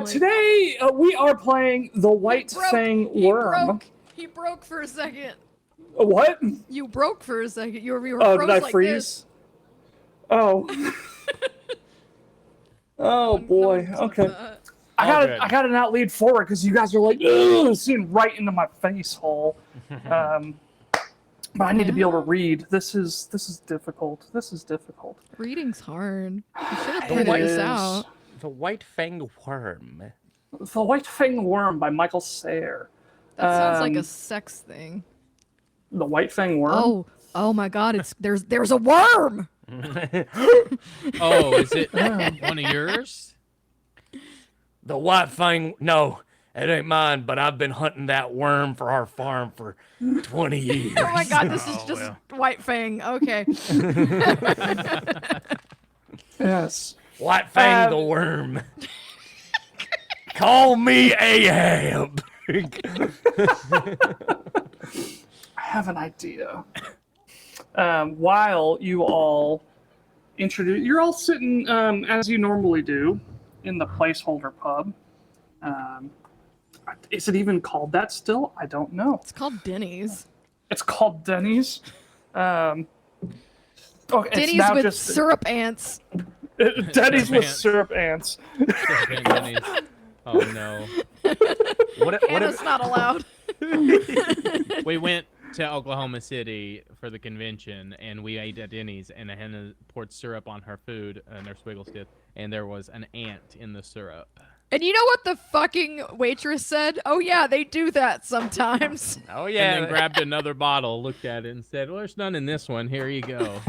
Today we are playing the Whitefang Worm. He broke for a second. What? You broke for a second. You were Oh, froze did I like freeze? this. Oh. Oh boy. Okay. I gotta not lead forward because you guys are like seeing right into my face hole. But I need to be able to read. This is difficult. This is difficult. Reading's hard. You should have pointed this out. The Whitefang Worm. The Whitefang Worm by Michael Sayre. That sounds like a sex thing. The Whitefang Worm? Oh my God! There's a worm. Oh, is it one of yours? The Whitefang? No, it ain't mine. But I've been hunting that worm for our farm for 20 years. Oh my God! This is just Whitefang. Okay. Yes. Whitefang the worm. Call me Ahab. I have an idea. While you all you're all sitting as you normally do in the placeholder pub. Is it even called that still? I don't know. It's called Denny's. It's called Denny's. Denny's with syrup ants. Denny's with syrup ants. Oh no. Hannah's not allowed. We went to Oklahoma City for the convention, and we ate at Denny's, and Hannah poured syrup on her food, and their Swiggles did, and there was an ant in the syrup. And you know what the fucking waitress said? Oh yeah, they do that sometimes. Oh yeah. And then grabbed another bottle, looked at it, and said, "Well, there's none in this one. Here you go."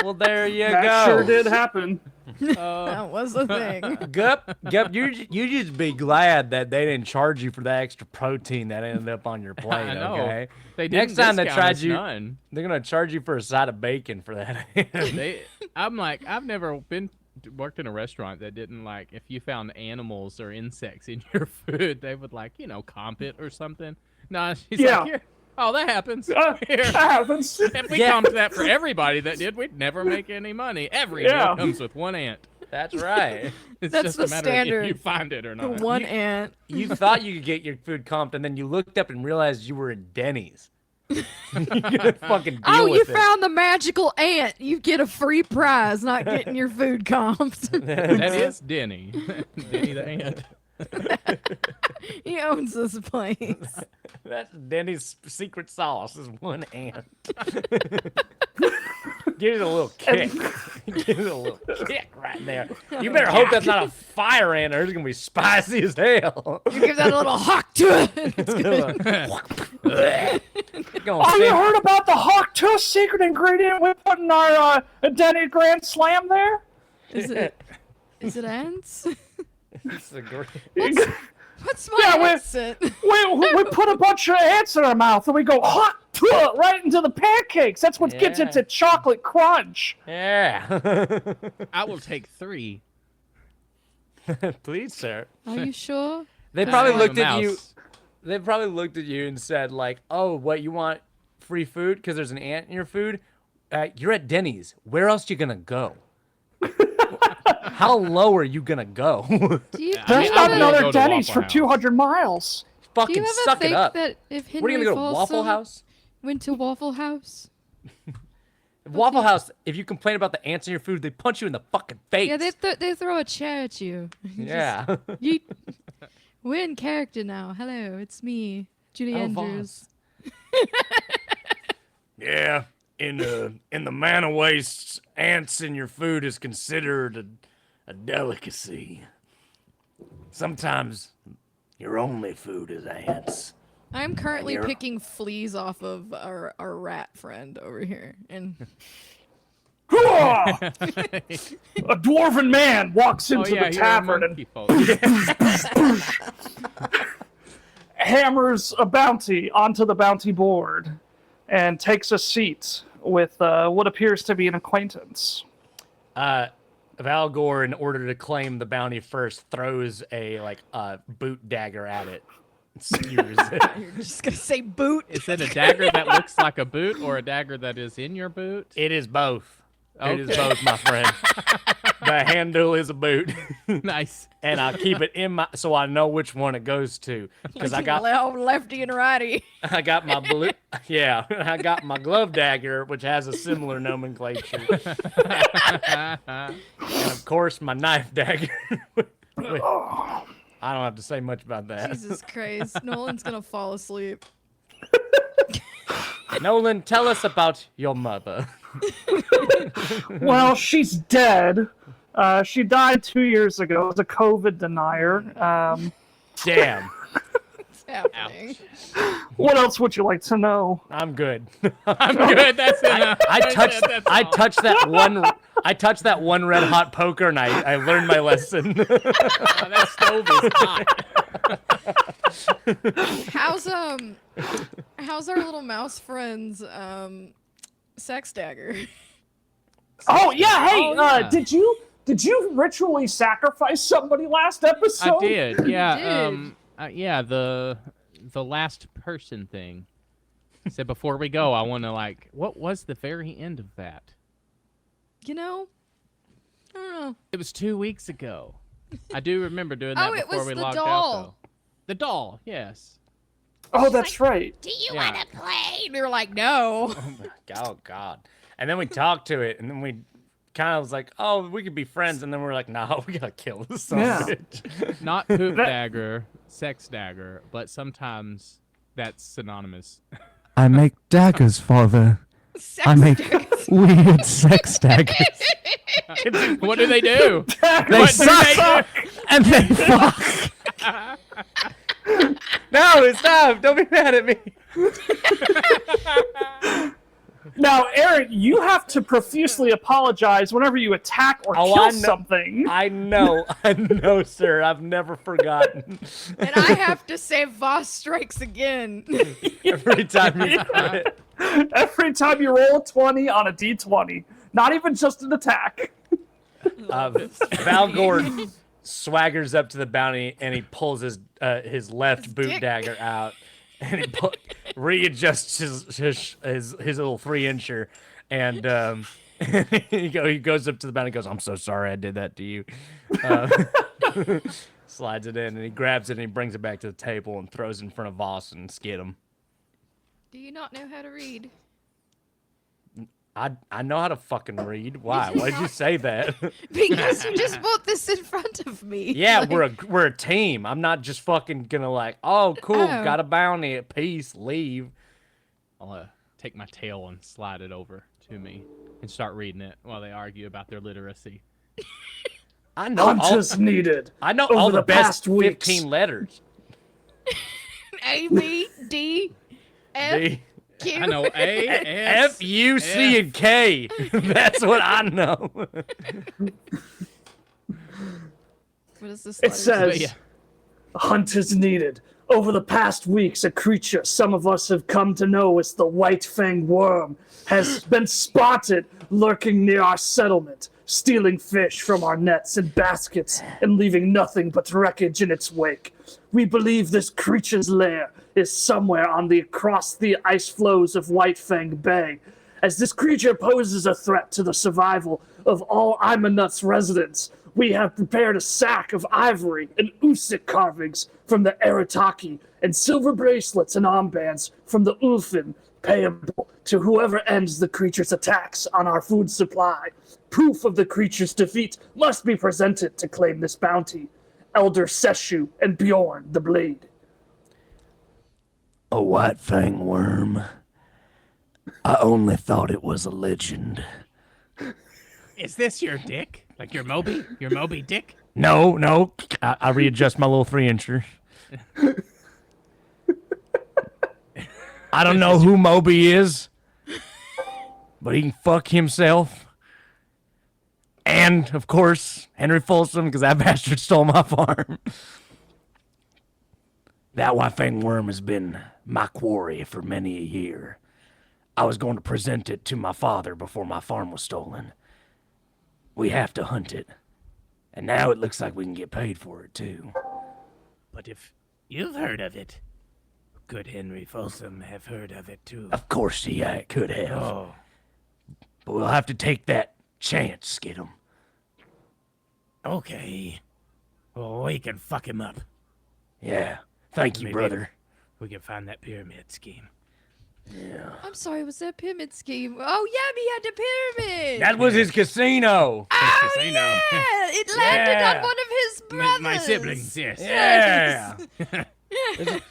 Well, there you go. That sure did happen. That was a thing. Gup, you just be glad that they didn't charge you for that extra protein that ended up on your plate. I know. Okay. They Next time they discount tried us you, none. they're gonna charge you for a side of bacon for that. I'm like, I've never worked in a restaurant that didn't like, if you found animals or insects in your food, they would like, comp it or something. No, she's like, here. Oh, that happens. That happens. If we comped that for everybody that did, we'd never make any money. Every meal comes with one ant. That's right. It's That's just the a matter standard. of if you find it or The not. one ant. You thought you could get your food comped, and then you looked up and realized you were in Denny's. You gotta fucking deal You with it. found the magical ant. You get a free prize, not getting your food comped. That is Denny. Denny the ant. He owns this place. That's Denny's secret sauce is one ant. Give it a little kick. Give it a little kick right there. You better hope that's not a fire ant or it's going to be spicy as hell. You give that a little hawk to it. It's good. Oh, you heard about the hawk tooth secret ingredient we put in our Denny Grand Slam there? Is it ants? It's a great... What's my accent? We put a bunch of ants in our mouth and we go hawk tooth right into the pancakes. That's what gets it to chocolate crunch. Yeah. I will take 3. Please, sir. Are you sure? They probably I'm looked a at you. mouse. They probably looked at you and said, like, "Oh, what, you want free food because there's an ant in your food? You're at Denny's. Where else you gonna go? How low are you gonna go? There's not another Denny's for 200 miles. Do Fucking you ever suck think it up. that if What are you Henry gonna go to Waffle Folsom House? went to Waffle House? Waffle House. If you complain about the ants in your food, they punch you in the fucking face. Yeah, they throw a chair at you. Yeah. We're in character now. Hello, it's me, Judy Andrews. Yeah. In the manna wastes, ants in your food is considered a delicacy. Sometimes your only food is ants. I'm currently picking fleas off of our rat friend over here, and A dwarven man walks into the tavern and hammers a bounty onto the bounty board and takes a seat with what appears to be an acquaintance. Valgor, in order to claim the bounty first, throws a boot dagger at it. Skewers it. you're just gonna say boot. Is it a dagger that looks like a boot or a dagger that is in your boot? It is both. Okay. It is both, my friend. The handle is a boot. Nice. And I keep it in my, so I know which one it goes to. Because I got lefty and righty. I got my blue, yeah, I got my glove dagger, which has a similar nomenclature. And of course, my knife dagger. I don't have to say much about that. Jesus Christ. Nolan's gonna fall asleep. Nolan, tell us about your mother. Well, she's dead. She died 2 years ago as a COVID denier. Damn. What's happening? What else would you like to know? I'm good. I'm good. That's enough. I touched that one. I touched that one red hot poker, and I learned my lesson. That stove is hot. How's our little mouse friend's sex dagger? Oh yeah, hey, yeah. did you ritually sacrifice somebody last episode? I did. Yeah. did. Yeah. The last person thing. Said before we go, I want to what was the very end of that? You know? I don't know. It was 2 weeks ago. I do remember doing that Oh, it before was we the logged doll. out, though. The doll, yes. Oh, that's right. Do you Yeah. want to play? And we were like, no. Oh God! And then we talked to it, and then we kind of was like, "Oh, we could be friends." And then we're like, "No, we gotta kill this son Yeah. of a bitch." Not poop dagger, sex dagger, but sometimes that's synonymous. I make daggers, father. Sex I make daggers. weird sex daggers. What do they do? They What do suck and they fuck. No, stop! Don't be mad at me. Now, Eric, you have to profusely apologize whenever you attack or Oh, kill I know. something. I know, sir. I've never forgotten. And I have to say Voss strikes again. Every time you quit. Every time you roll a 20 on a d20, not even just an attack. Valgord swaggers up to the bounty and he pulls his left boot dick. dagger out and he readjusts his little 3-incher and he goes up to the bounty and goes, "I'm so sorry I did that to you." Slides it in and he grabs it and he brings it back to the table and throws it in front of Voss and skid him. Do you not know how to read? I know how to fucking read. Why? Why'd you say that? Because you just put this in front of me. Yeah, Like, we're a team. I'm not just fucking gonna oh cool, Oh. got a bounty, peace, leave. I'll take my tail and slide it over to me and start reading it while they argue about their literacy. I know all, Hunters needed. I know over all the the best past weeks. 15 letters. A, B, D, F, D, Q. I know A, F, S, U, C, and K. That's what I know. What is this? It letter? says, yeah. Hunters needed. Over the past weeks, a creature some of us have come to know as the Whitefang worm has been spotted lurking near our settlement, stealing fish from our nets and baskets and leaving nothing but wreckage in its wake. We believe this creature's lair is somewhere across the ice flows of Whitefang Bay, as this creature poses a threat to the survival of all Imanut's residents. We have prepared a sack of ivory and usik carvings from the Arataki and silver bracelets and armbands from the Ulfin, payable to whoever ends the creature's attacks on our food supply. Proof of the creature's defeat must be presented to claim this bounty. Elder Seshu and Bjorn the Blade. A Whitefang worm. I only thought it was a legend. Is this your dick? Like your Moby? Your Moby dick? No. I readjust my little 3-incher. I don't know who Moby is, but he can fuck himself. And, of course, Henry Folsom, because that bastard stole my farm. That Whitefang worm has been my quarry for many a year. I was going to present it to my father before my farm was stolen. We have to hunt it. And now it looks like we can get paid for it, too. But if you've heard of it, could Henry Folsom have heard of it too? Of course he could have. Oh, But we'll have to take that chance, Skid'em. Okay. Well, we can fuck him up. Yeah. Thank you, Maybe brother. We can find that pyramid scheme. Yeah. I'm sorry, was that pyramid scheme? Oh yeah, he had the pyramid. That was his casino. Oh casino. yeah, it landed Yeah. on one of his brothers. My siblings, yes. Yeah.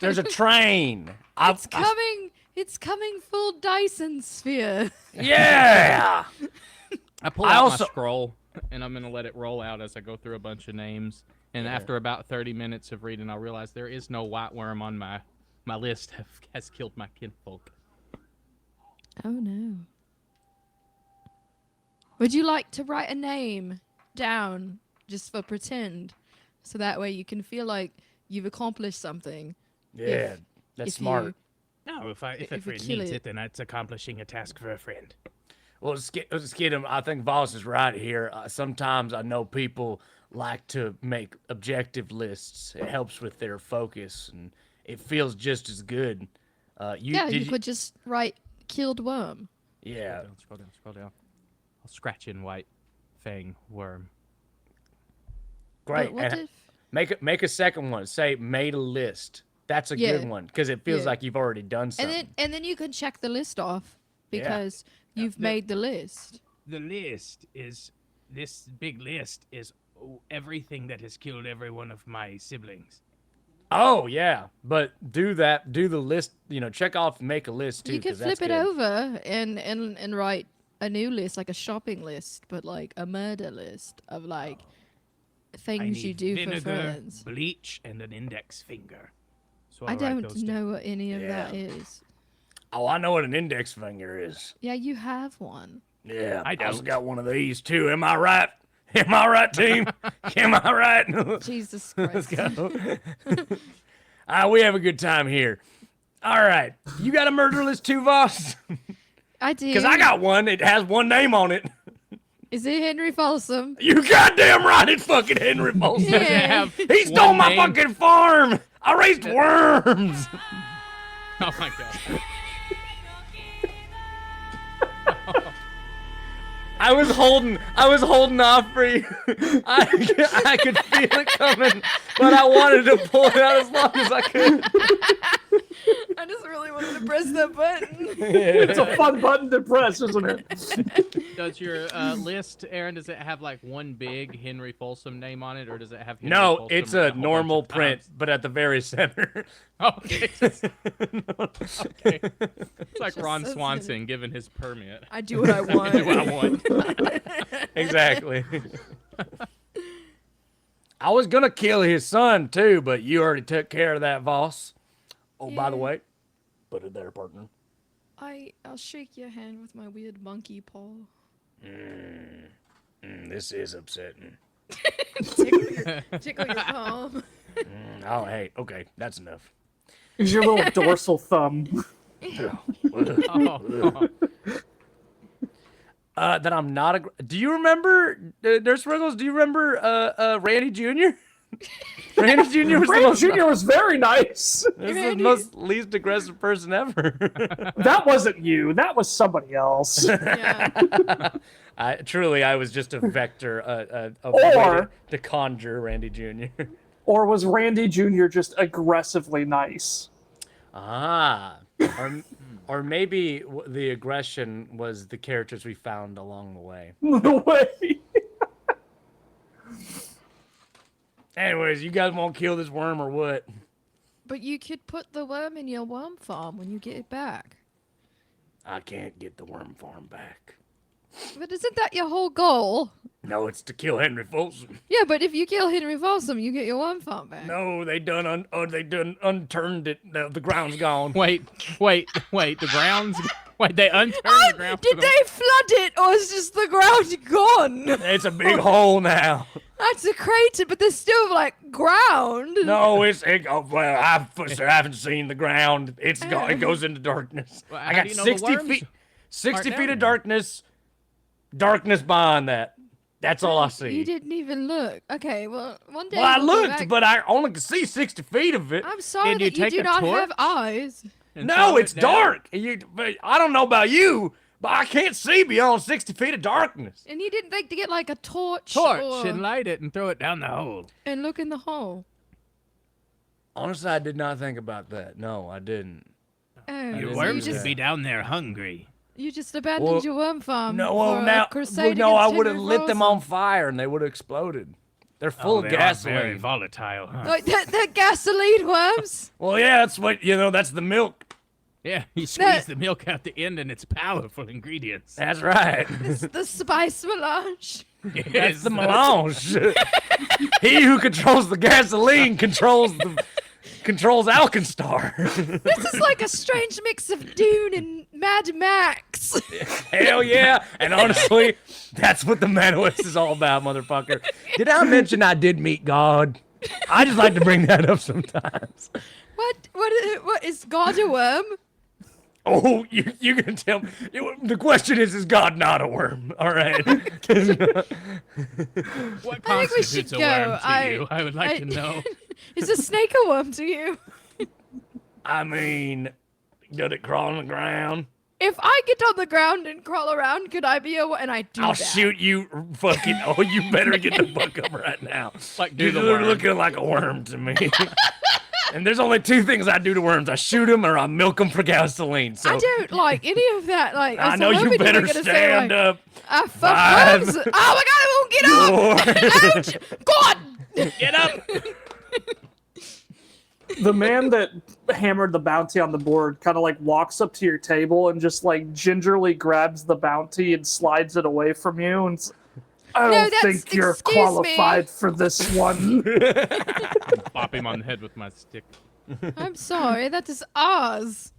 There's a train. It's coming. It's coming full Dyson sphere. Yeah. I pull out my scroll, and I'm gonna let it roll out as I go through a bunch of names. And after about 30 minutes of reading, I'll realize there is no white worm on my list. Has killed my kinfolk. Oh no. Would you like to write a name down just for pretend, so that way you can feel like you've accomplished something? Yeah, that's if smart. No, if a if friend we kill needs it. it, then it's accomplishing a task for a friend. Well, Skidum, I think Voss is right here. Sometimes I know people like to make objective lists. It helps with their focus, and it feels just as good. You could just write "killed worm." Yeah. Scroll down. I'll scratch in Whitefang worm. Great. But what And if? make a second one. Say made a list. That's a good one because it feels Yeah. like you've already done something. And then you can check the list off because you've made the list. The list is this big list is everything that has killed every one of my siblings. Oh yeah, but do the list. Check off and make a list too. You can 'cause that's flip it good. over and write a new list, like a shopping list, but like a murder list of like I things you need do vinegar, for friends. bleach, and an index finger. So I I'll write don't those down. know what any of Yeah. that is. Oh, I know what an index finger is. Yeah, you have one. Yeah, I also don't. got one of these too. Am I right? Am I right, team? Am I right? Jesus Let's Christ. go. We have a good time here. All right, you got a murder list too, Voss? I do. Because I got one. It has one name on it. Is it Henry Folsom? You goddamn right, it's fucking Henry Folsom. Yeah. He stole one my name? fucking farm. I raised worms. Oh my god. I was holding off for you. I could feel it coming, but I wanted to pull it out as long as I could. I just really wanted to press that button. It's a fun button to press, isn't it? Does your list, Aaron, does it have like one big Henry Folsom name on it, or does it have Henry No, Folsom it's written a whole bunch normal of print, times? but at the very center. Okay. Okay. It's like Just Ron says Swanson giving his permit. I do what I want. Do what I want. Exactly. I was gonna kill his son too, but you already took care of that, Voss. Oh, by the Yeah. way, put it there, partner. I'll shake your hand with my weird monkey paw. This is upsetting. Tickle your palm. Oh, hey, okay, that's enough. Use your little dorsal thumb. Oh. That I'm not a. Do you remember, Nurse Ruggles? Do you remember Randy Jr.? Randy Jr. was the Randy most, Jr. was very nice. this is the most least aggressive person ever. That wasn't you. That was somebody else. Yeah. I was just a vector, a Or- way to conjure Randy Jr. Or was Randy Jr. just aggressively nice? Ah, or maybe the aggression was the characters we found along the way. No way. Anyways, you guys won't kill this worm or what? But you could put the worm in your worm farm when you get it back. I can't get the worm farm back. But isn't that your whole goal? No, it's to kill Henry Folsom. Yeah, but if you kill Henry Folsom, you get your worm farm back. No, they done unturned it. The ground's gone. Wait, the ground's... Wait, they unturned the ground. Did they flood it, or is just the ground gone? It's a big hole now. That's a crater, but there's still like ground. No, well, I haven't seen the ground. It goes into darkness. Well, I how got do you know the 60 worms feet. 60 aren't feet down of there? darkness behind that. That's all I see. You didn't even look. Okay, well, one day. Well, I we'll go looked, back. but I only could see 60 feet of it. I'm sorry Did you that you take do a not have torch? eyes. And No, throw it it's down? dark. But I don't know about you, But I can't see beyond 60 feet of darkness. And you didn't think to get like a torch, And light it and throw it down the hole. and look in the hole. Honestly, I did not think about that. No, I didn't. Oh, Your so worms you could just, be down there hungry. you just abandoned Well, your worm farm. No, for well, a now, crusade no, I against would have Henry lit them Frozen. on fire and they would have exploded. They're full Oh, of they are gasoline. very volatile, huh? Like the gasoline worms. Well, yeah, that's what, that's the milk. Yeah, you squeeze the milk out the end and it's powerful ingredients. That's right. It's the spice melange. That's the melange. He who controls the gasoline controls Alkenstar. This is like a strange mix of Dune and Mad Max. Hell yeah. And honestly, that's what the Manawis is all about, motherfucker. Did I mention I did meet God? I just like to bring that up sometimes. What is God a worm? Oh, you can tell me. The question is God not a worm? All right. What I think we constitutes should a worm go. to you? I would like to know. Is a snake a worm to you? I mean, did it crawl on the ground? If I get on the ground and crawl around, could I be a worm? And I do I'll that. shoot you fucking. Oh, you better get the fuck up right now. Like, do You're the worm. looking like a worm to me. And there's only two things I do to worms: I shoot them or I milk them for gasoline. So I don't like any of that. Like, I was know you hoping were better gonna say, stand like, up. I fuck Five, worms. Oh my god, I won't get up. Ouch! God! Get up. The man that hammered the bounty on the board kind of like walks up to your table and just like gingerly grabs the bounty and slides it away from you. And I don't that's- think you're excuse me. qualified for this one. Pop him on the head with my stick. I'm sorry, that is ours.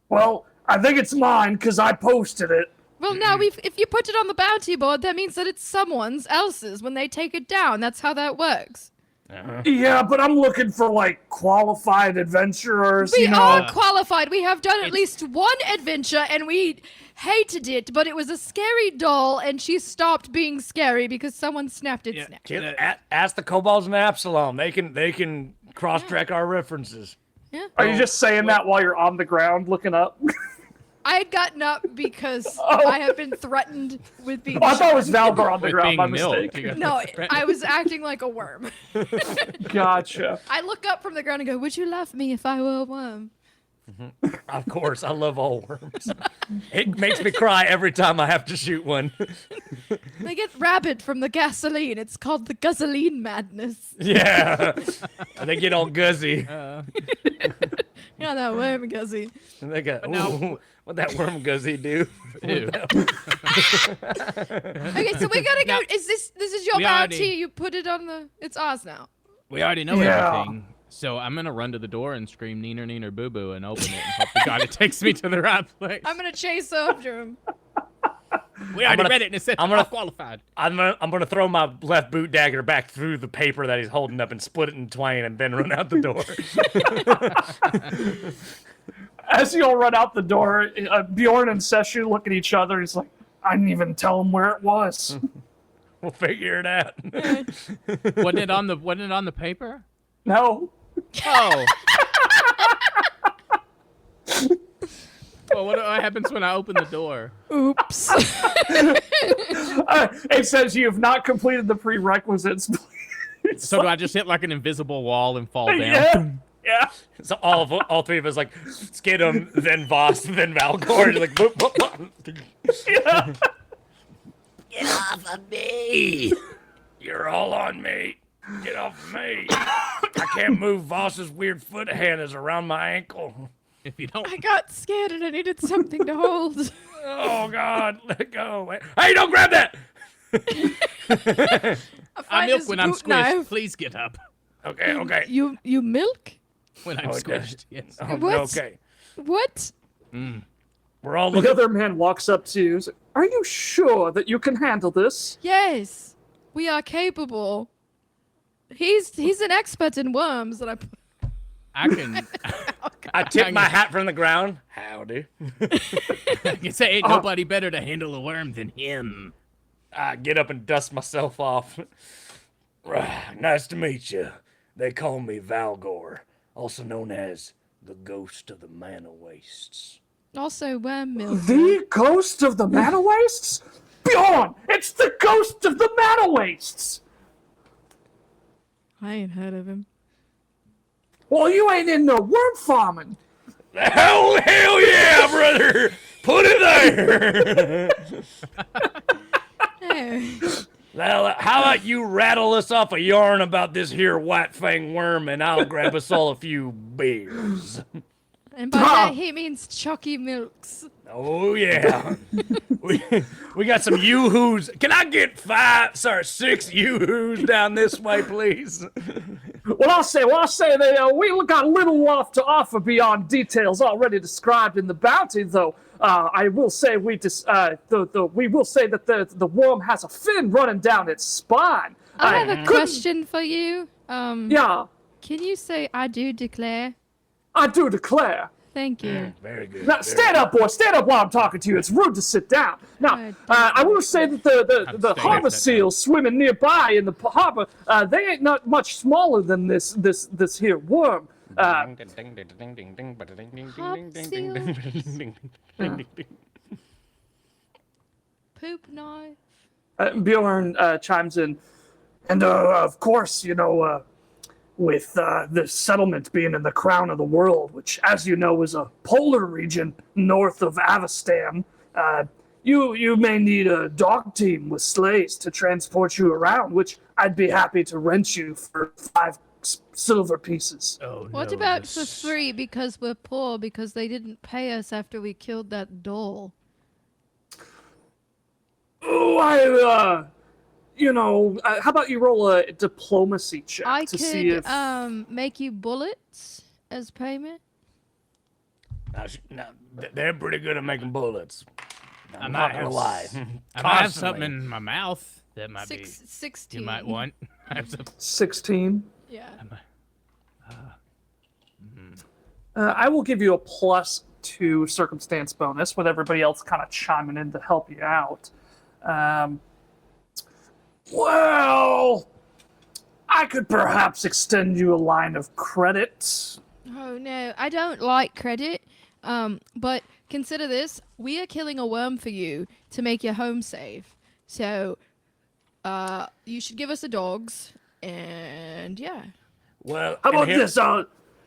Well, I think it's mine because I posted it. Well, now if you put it on the bounty board, that means that it's someone's else's when they take it down. That's how that works. Yeah, but I'm looking for like qualified adventurers. We you know, are qualified. We have done at least one adventure, and we hated it, but it was a scary doll, and she stopped being scary because someone snapped its neck. Ask the kobolds and Absalom. They can cross-check our references. Yeah. are you just saying that while you're on the ground looking up? I had gotten up because Oh. I have been threatened with being Oh, I thought it was shot. Valgar on the With ground. being My milked. mistake. You got No, threatened. I was acting like a worm. Gotcha. I look up from the ground and go, "Would you love me if I were a worm?" Of course, I love all worms. It makes me cry every time I have to shoot one. They get rabid from the gasoline. It's called the gasoline madness. Yeah. They get all guzzy. Yeah, that worm guzzy. And they go, ooh, what that worm guzzy do? Ew. Okay, so we gotta go. Is this is your We bounty? already- You put it on the. It's ours now. We already know Yeah. everything. So I'm gonna run to the door and scream "neener neener boo boo" and open it and hope to God it takes me to the right place. I'm gonna chase after him. We already gonna- read it and it said I'm gonna- qualified. I'm gonna throw my left boot dagger back through the paper that he's holding up and split it in twain and then run out the door. As you all run out the door, Bjorn and Seshu look at each other. He's like, I didn't even tell him where it was. We'll figure it out. Wasn't it on the paper? No. Oh. Well, what happens when I open the door? Oops. It says you have not completed the prerequisites. So do I just hit like an invisible wall and fall down? Yeah. Yeah. So all three of us like Skidum, then Voss, then Valgor. Like, boop, boop, boop. Yeah. Get off of me! You're all on me. Get off of me. I can't move. Voss's weird foot hand is around my ankle. If you don't, I got scared and I needed something to hold. Oh God, let go. Hey, don't grab that. I milk this when I'm boot squished. knife. Please get up. Okay, okay. You milk? When I'm Okay. squished, yes. Oh, What? okay. What? We're all The looking. other man walks up to you. He's like, are you sure that you can handle this? Yes, we are capable. He's an expert in worms, and I can. I tip my hat from the ground. Howdy. I can say ain't nobody better to handle a worm than him. I get up and dust myself off. Nice to meet you. They call me Valgor, also known as the Ghost of the Man of Wastes. Also, worm milk. The ghost of the Mana Wastes? Bjorn! It's the ghost of the Mana Wastes! I ain't heard of him. Well, you ain't in no worm farming. Hell yeah, brother! Put it there! Oh. Well, how about you rattle us off a yarn about this here Whitefang worm, and I'll grab us all a few beers. And by that, he means chalky milks. Oh yeah, we got some yoo-hoos. Can I get 6 yoo-hoos down this way, please? Well, I'll say that we got little off to offer beyond details already described in the bounty, though. I will say we will say that the worm has a fin running down its spine. I have a question for you. Yeah, Can you say "I do declare"? I do declare. Thank you. Very good. Now, stand up, boy. Stand up while I'm talking to you. It's rude to sit down. Now, I will say that the harbor seals swimming nearby in the harbor, they ain't not much smaller than this here worm. Poop knife. Bjorn chimes in, and of course, with the settlement being in the crown of the world, which, as you know, is a polar region north of Avestan, you may need a dog team with sleighs to transport you around, which I'd be happy to rent you for 5 silver pieces. Oh, What no, about this- for free because we're poor because they didn't pay us after we killed that doll? Oh, how about you roll a diplomacy check I to see could if... make you bullets as payment. Now, they're pretty good at making bullets. I'm might not gonna have lie. I might have something Constantly. in my mouth that might be 16. you might want. I have some- 16. Yeah. I will give you a +2 circumstance bonus with everybody else kind of chiming in to help you out. Well, I could perhaps extend you a line of credit. Oh no, I don't like credit. But consider this: we are killing a worm for you to make your home safe. So, you should give us the dogs, and yeah. Well, How and about here- this?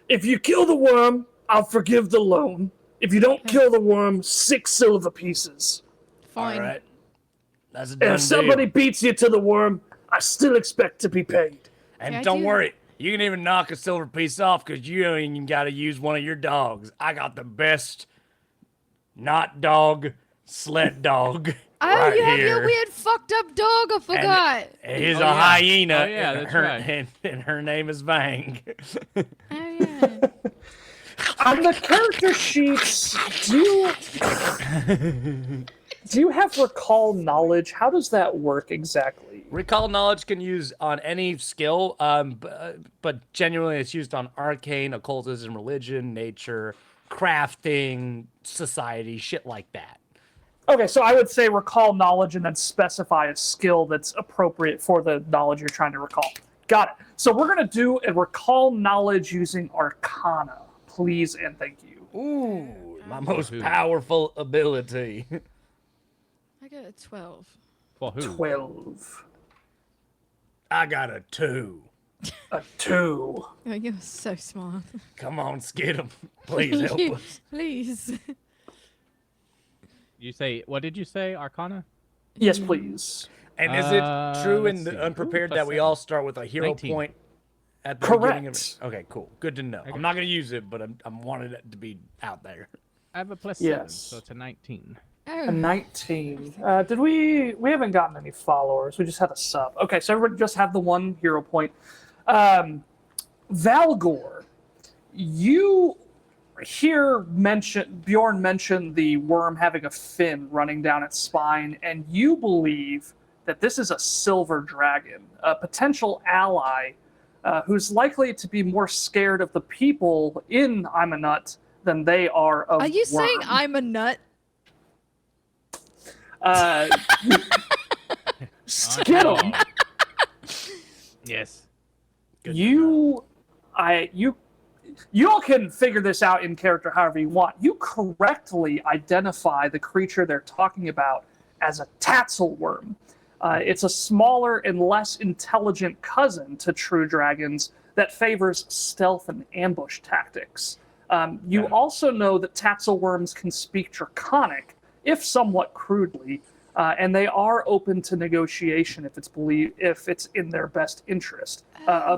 If you kill the worm, I'll forgive the loan. If you don't kill the worm, 6 silver pieces. Fine. All right. That's a And done if somebody deal. beats you to the worm, I still expect to be paid. And Yeah, I don't do- worry, you can even knock a silver piece off because you don't even got to use one of your dogs. I got the best not dog, sled dog Oh, right you have here. your weird fucked up dog. I forgot. He's Oh, a yeah. hyena. Oh, yeah, and that's her, right. and her name is Vang. Oh yeah. On the character sheets, do you have recall knowledge? How does that work exactly? Recall knowledge can use on any skill, but genuinely it's used on arcane, occultism, religion, nature, crafting, society, shit like that. Okay, so I would say recall knowledge and then specify a skill that's appropriate for the knowledge you're trying to recall. Got it. So we're going to do a recall knowledge using Arcana. Please and thank you. Ooh, my most who? powerful ability. I got a 12. For who? 12. I got a 2. A 2. Oh, you're so smart. Come on, Skid'em. Please help us. Please. You say what did you say? Arcana? Yes, please. And is it true in let's the see. Unprepared Ooh, that plus we all start with a hero 19. point at the beginning of Correct. it? Okay, cool. Good to know. I'm not going to use it, but I'm wanted it to be out there. I have a +7, Yes. so it's a 19. A Oh. 19. Did we haven't gotten any followers. We just had a sub. Okay, so everybody just have the 1 hero point. Valgor, you hear Bjorn mention the worm having a fin running down its spine, and you believe that this is a silver dragon, a potential ally who's likely to be more scared of the people in I'm a Nut than they are of Are you saying Wyrm. I'm a nut? Skittle, Yes. Good to know. you you all can figure this out in character however you want. You correctly identify the creature they're talking about as a tatzelworm. It's a smaller and less intelligent cousin to true dragons that favors stealth and ambush tactics. You also know that tatzelworms can speak Draconic, if somewhat crudely, and they are open to negotiation if it's in their best interest.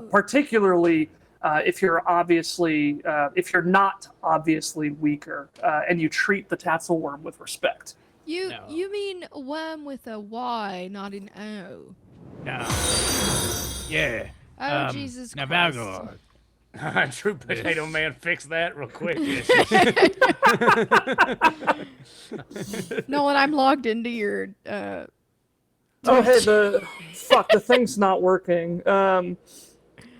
Particularly if you're not obviously weaker, and you treat the tatzelworm with respect. You mean worm with a Y, not an O. No. Yeah. Oh, Jesus now, Christ. Valgor. True Potato Man, fix that real quick. No, when I'm logged into your Oh, hey, the thing's not working.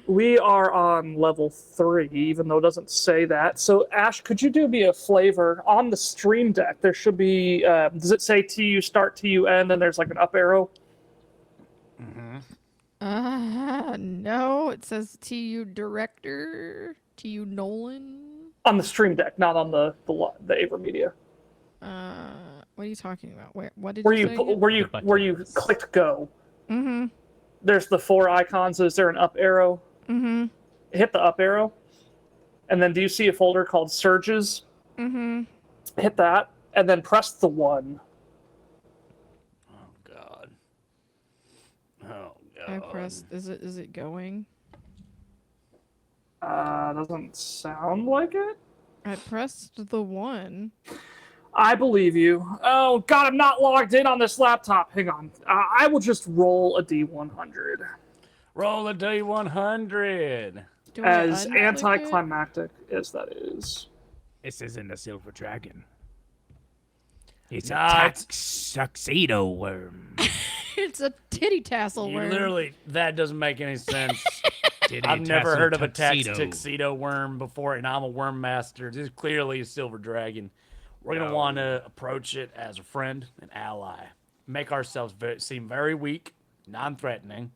We are on level 3, even though it doesn't say that. So, Ash, could you do me a flavor? On the stream deck, there should be, does it say TU start, TU end, and there's like an up arrow? No, it says TU director, TU Nolan. On the stream deck, not on the AverMedia. What are you talking about? What did Where you you say pu- again? where you clicked go. Mm-hmm. There's the 4 icons. Is there an up arrow? Mm-hmm. Hit the up arrow. And then do you see a folder called Surges? Mm-hmm. Hit that, and then press the 1. Oh God. Oh God. I pressed. Is it going? Doesn't sound like it. I pressed the 1. I believe you. Oh God, I'm not logged in on this laptop. Hang on. I will just roll a D100. Roll a D100. Do I As unclick it? anticlimactic as that is. This isn't a silver dragon. It's Nah, a tuxedo worm. It's a titty tassel You worm. literally, that doesn't make any sense. Titty I've never tassel heard of a tuxedo. tuxedo worm before, and I'm a worm master. This is clearly a silver dragon. We're going to want to approach it as a friend, an ally. Make ourselves seem very weak, non-threatening,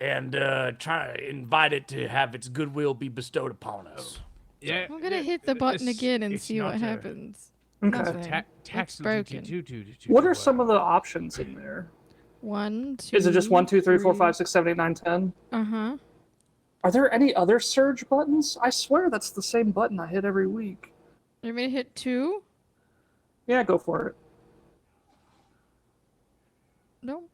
and try to invite it to have its goodwill be bestowed upon us. Yeah, I'm gonna hit the button again and it's see what not a- happens. Okay. Nothing. Tax It's broken. What are some of the options in there? 1, 2. Is it just 1, 2, 3, 4, 5, 6, 7, 8, 9, 10? Uh-huh. Are there any other surge buttons? I swear that's the same button I hit every week. You want me to hit 2? Yeah, go for it. No.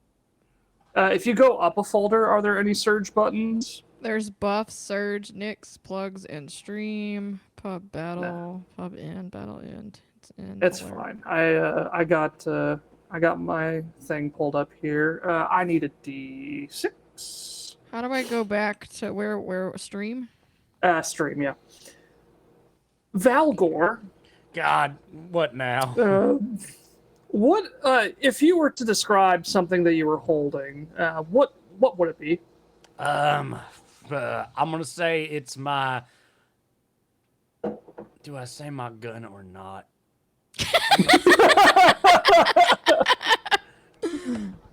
If you go up a folder, are there any surge buttons? There's buff, surge, nix, plugs, and stream. Pub battle, pub end, battle end. It's end. It's alert. fine. I got my thing pulled up here. I need a D6. How do I go back to where stream? Stream, yeah. Valgor, God, what now? what if you were to describe something that you were holding? What would it be? I'm gonna say it's my. Do I say my gun or not?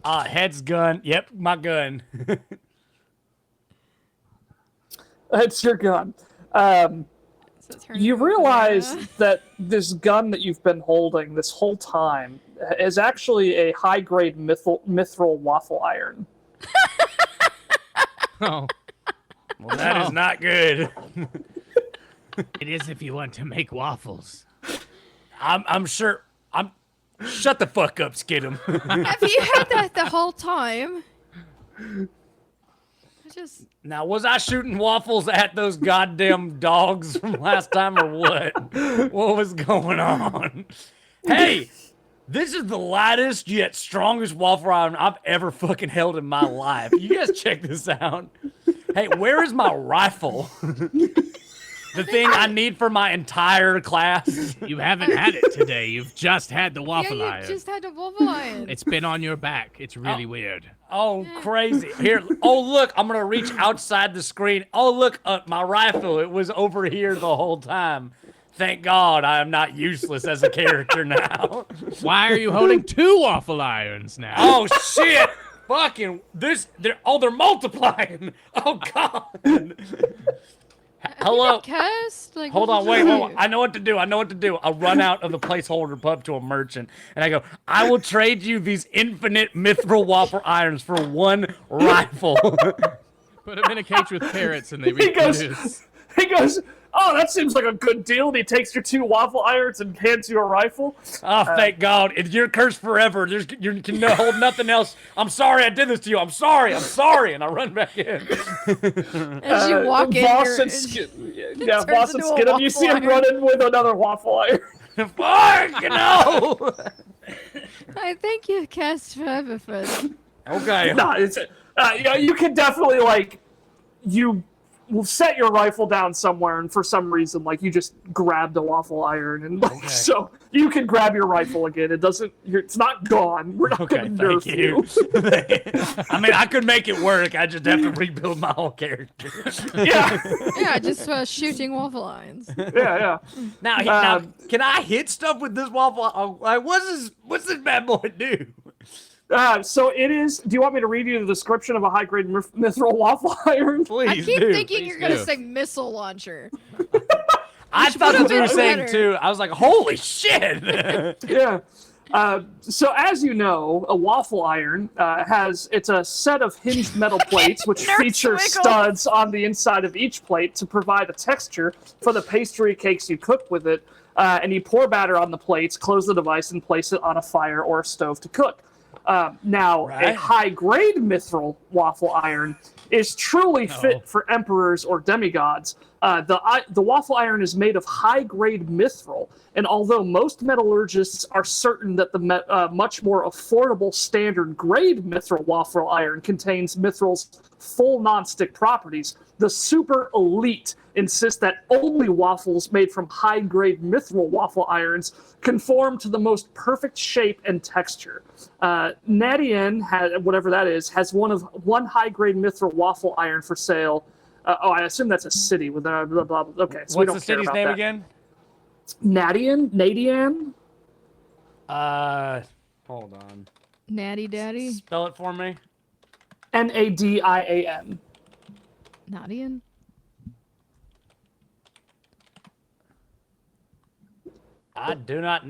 Head's gun. Yep, my gun. It's your gun. Is it turning You over? realize that this gun that you've been holding this whole time is actually a high-grade mithril waffle iron. Oh, Well, that is not good. it is if you want to make waffles. I'm sure. Shut the fuck up, Skidum. Have you had that the whole time? I just Now, was I shooting waffles at those goddamn dogs from last time or what? What was going on? Hey, this is the lightest yet strongest waffle iron I've ever fucking held in my life. You guys check this out. Hey, where is my rifle? The thing I need for my entire class. You haven't had it today. You've just had the waffle yeah, you iron. just had a waffle iron. It's been on your back. It's really weird. Oh, crazy. Here. Oh, look. I'm going to reach outside the screen. Oh, look. My rifle. It was over here the whole time. Thank God I am not useless as a character now. Why are you holding 2 waffle irons now? Oh, shit. Fucking this. They're multiplying. Oh, God. Hello. Cursed? Like, Hold what on, did wait, you wait. do? I know what to do. I'll run out of the placeholder pub to a merchant, and I go, I will trade you these infinite mithril waffle irons for one rifle. Put them in a cage with parrots and they He goes, reproduce. he goes, oh, that seems like a good deal. And he takes your 2 waffle irons and hands you a rifle. Oh, thank God. You're cursed forever. You can hold nothing else. I'm sorry I did this to you. I'm sorry. And I run back in. As you walk in, Voss you're- and yeah, turns Voss and into a Skidum, you see him waffle iron. running with another waffle iron. Fuck, no. I thank you, cast forever for that. Okay. No, it's yeah, you can definitely like you will set your rifle down somewhere, and for some reason, like you just grabbed a waffle iron, and like so you can grab your rifle again. It doesn't. It's not gone. We're not Okay, going to nerf thank you. you. I mean, I could make it work. I just have to rebuild my whole character. Yeah, Yeah, just shooting waffle irons. yeah. Now, can I hit stuff with this waffle? Like, what's this bad boy do? So it is. Do you want me to read you the description of a high-grade mithril waffle iron? Please I keep do. thinking you're gonna do. say missile launcher. I thought that's what you were been saying better. too. I was like, holy shit. Yeah. So as you know, a waffle iron it's a set of hinged metal plates which Nerd feature squiggle. studs on the inside of each plate to provide a texture for the pastry cakes you cook with it. And you pour batter on the plates, close the device, and place it on a fire or a stove to cook. Now, a Right. high-grade mithril waffle iron is truly fit for emperors or demigods. The waffle iron is made of high-grade mithril, and although most metallurgists are certain that the much more affordable standard grade mithril waffle iron contains mithril's full non-stick properties, the super elite insist that only waffles made from high-grade mithril waffle irons conform to the most perfect shape and texture. Nadien, whatever that is, has one high-grade mithril waffle iron for sale. I assume that's a city with blah, blah, blah. Okay, so we What's don't the care city's about name that. again? Nadian? Hold on. Natty Daddy? Spell it for me. Nadian. Nadian? I do not.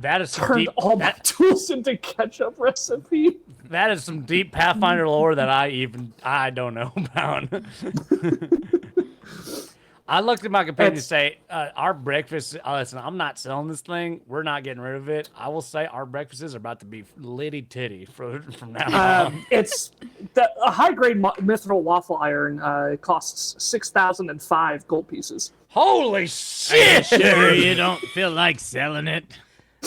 That is some Turned deep. all my tools into ketchup recipe. That is some deep Pathfinder lore that I don't know about. I looked at my companion and say, our breakfast, listen, I'm not selling this thing. We're not getting rid of it. I will say our breakfasts are about to be litty titty from now on. It's a high-grade mithril waffle iron costs 6,005 gold pieces. Holy shit! Sure, you don't feel like selling it.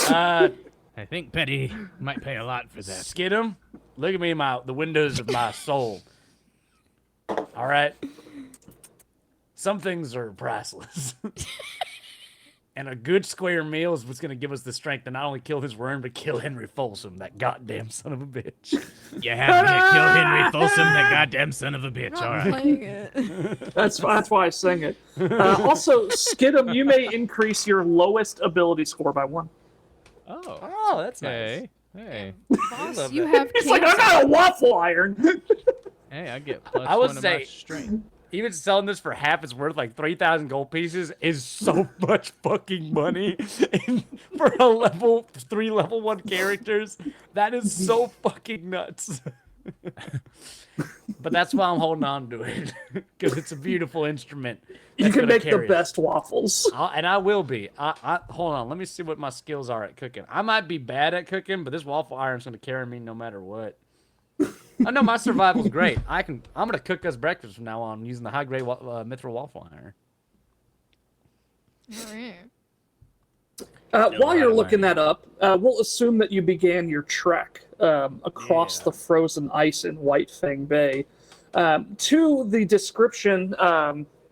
Uh, I think Petty might pay a lot for that. Skidum, look at me in the windows of my soul. All right? Some things are priceless. And a good square meal is what's going to give us the strength to not only kill this worm, but kill Henry Folsom, that goddamn son of a bitch. You have to kill Henry Folsom, that goddamn son of a bitch. Not All right. playing it. That's why I sing it. Also, Skidum, you may increase your lowest ability score by 1. Oh. Oh, that's nice. Hey. Hey. Boss, you have It's like, kids. I got a waffle iron. Hey, I get plus I would one of my say- strength. Even selling this for half its worth, like 3,000 gold pieces, is so much fucking money for a level 3, level 1 characters. That is so fucking nuts. But that's why I'm holding on to it, because it's a beautiful instrument. You that's can gonna make the carry us. best waffles. And I will be. Hold on, let me see what my skills are at cooking. I might be bad at cooking, but this waffle iron's gonna carry me no matter what. I know my survival's great. I'm gonna cook us breakfast from now on using the high grade mithril waffle iron. Alright. While you're looking that up, we'll assume that you began your trek across the frozen ice in Whitefang Bay to the description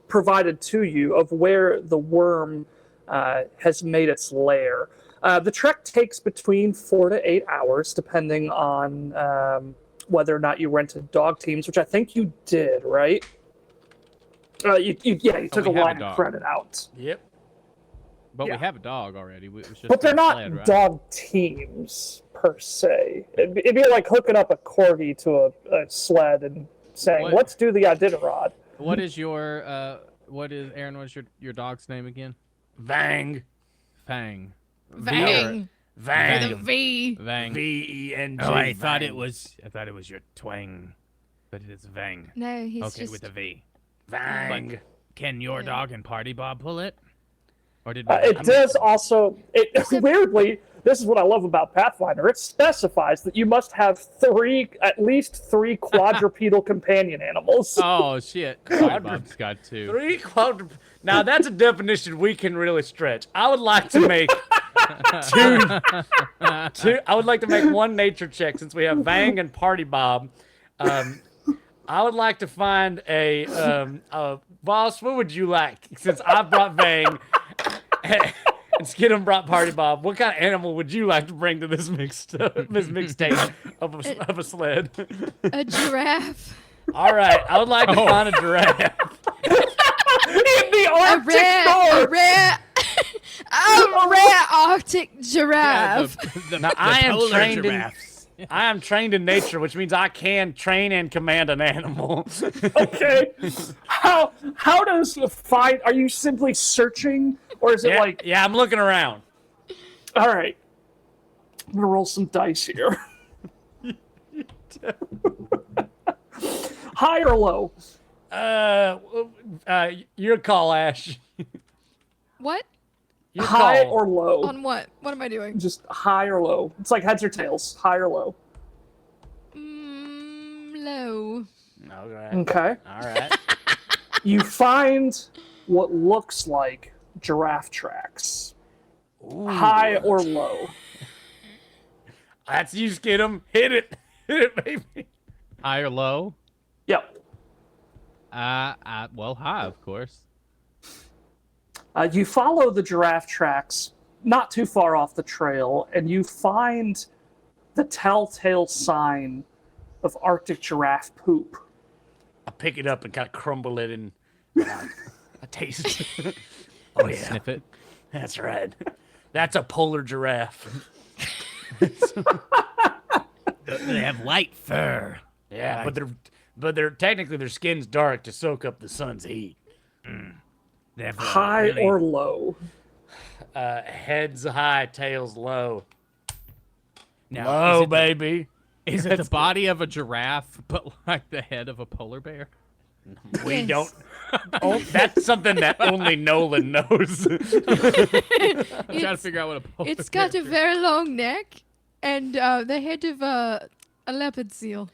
provided to you of where the worm has made its lair. The trek takes between 4 to 8 hours, depending on whether or not you rented dog teams, which I think you did, right? You took we a have a line of dog. credit out. Yep. But Yeah. we have a dog already. It was just But they're a not sled, right? dog teams, per se. It'd be like hooking up a corgi to a sled and saying, What- let's do the Iditarod. What is your what is Aaron? What's your dog's name again? Vang. Fang. Vang. Vang. With a V. Vang. V-E-N-G. Oh, I thought Vang. it was your twang, but it is Vang. No, he's Okay, just. with a V. Vang. Can your Yeah. dog and Party Bob pull it? Or did It does also. Weirdly, this is what I love about Pathfinder. It specifies that you must have at least three quadrupedal companion animals. Oh shit! Sorry, Bob's got two. 3 quadruple. Now that's a definition we can really stretch. I would like to make two. I would like to make one nature check since we have Vang and Party Bob. I would like to find a boss. What would you like? Since I brought Vang and Skidum brought Party Bob, what kind of animal would you like to bring to this mixtape of a sled? A giraffe. All right, I would like to find a giraffe. In the A Arctic rare, North! a rare Arctic Yeah, giraffe. Now, I am polar trained in giraffes. I am trained in nature, which means I can train and command an animal. Okay. How does find? Are you simply searching, or is it yeah, like? yeah, I'm looking around. All right. I'm gonna roll some dice here. High or low? Your call, Ash. What? Your High call. or low? On what? What am I doing? Just high or low. It's like heads or tails. High or low. Low. Okay. Okay. All right. You find what looks like giraffe tracks. High or low? That's you, Skidum. Hit it. Hit it, baby. High or low? Yep. Well, high, of course. You follow the giraffe tracks not too far off the trail, and you find the telltale sign of Arctic giraffe poop. I pick it up and kind of crumble it and I taste it. Oh, yeah. Sniff it. That's right. That's a polar giraffe. They have white fur. Yeah, but they're technically their skin's dark to soak up the sun's heat. They have High really- or low? Heads high, tails low. Now, Low, baby. Is it the Body of a giraffe, but like the head of a polar bear. We Yes. don't. Oh, that's something that only Nolan knows. I'm trying to figure out what a polar It's got bear a very long neck and the head of a leopard seal.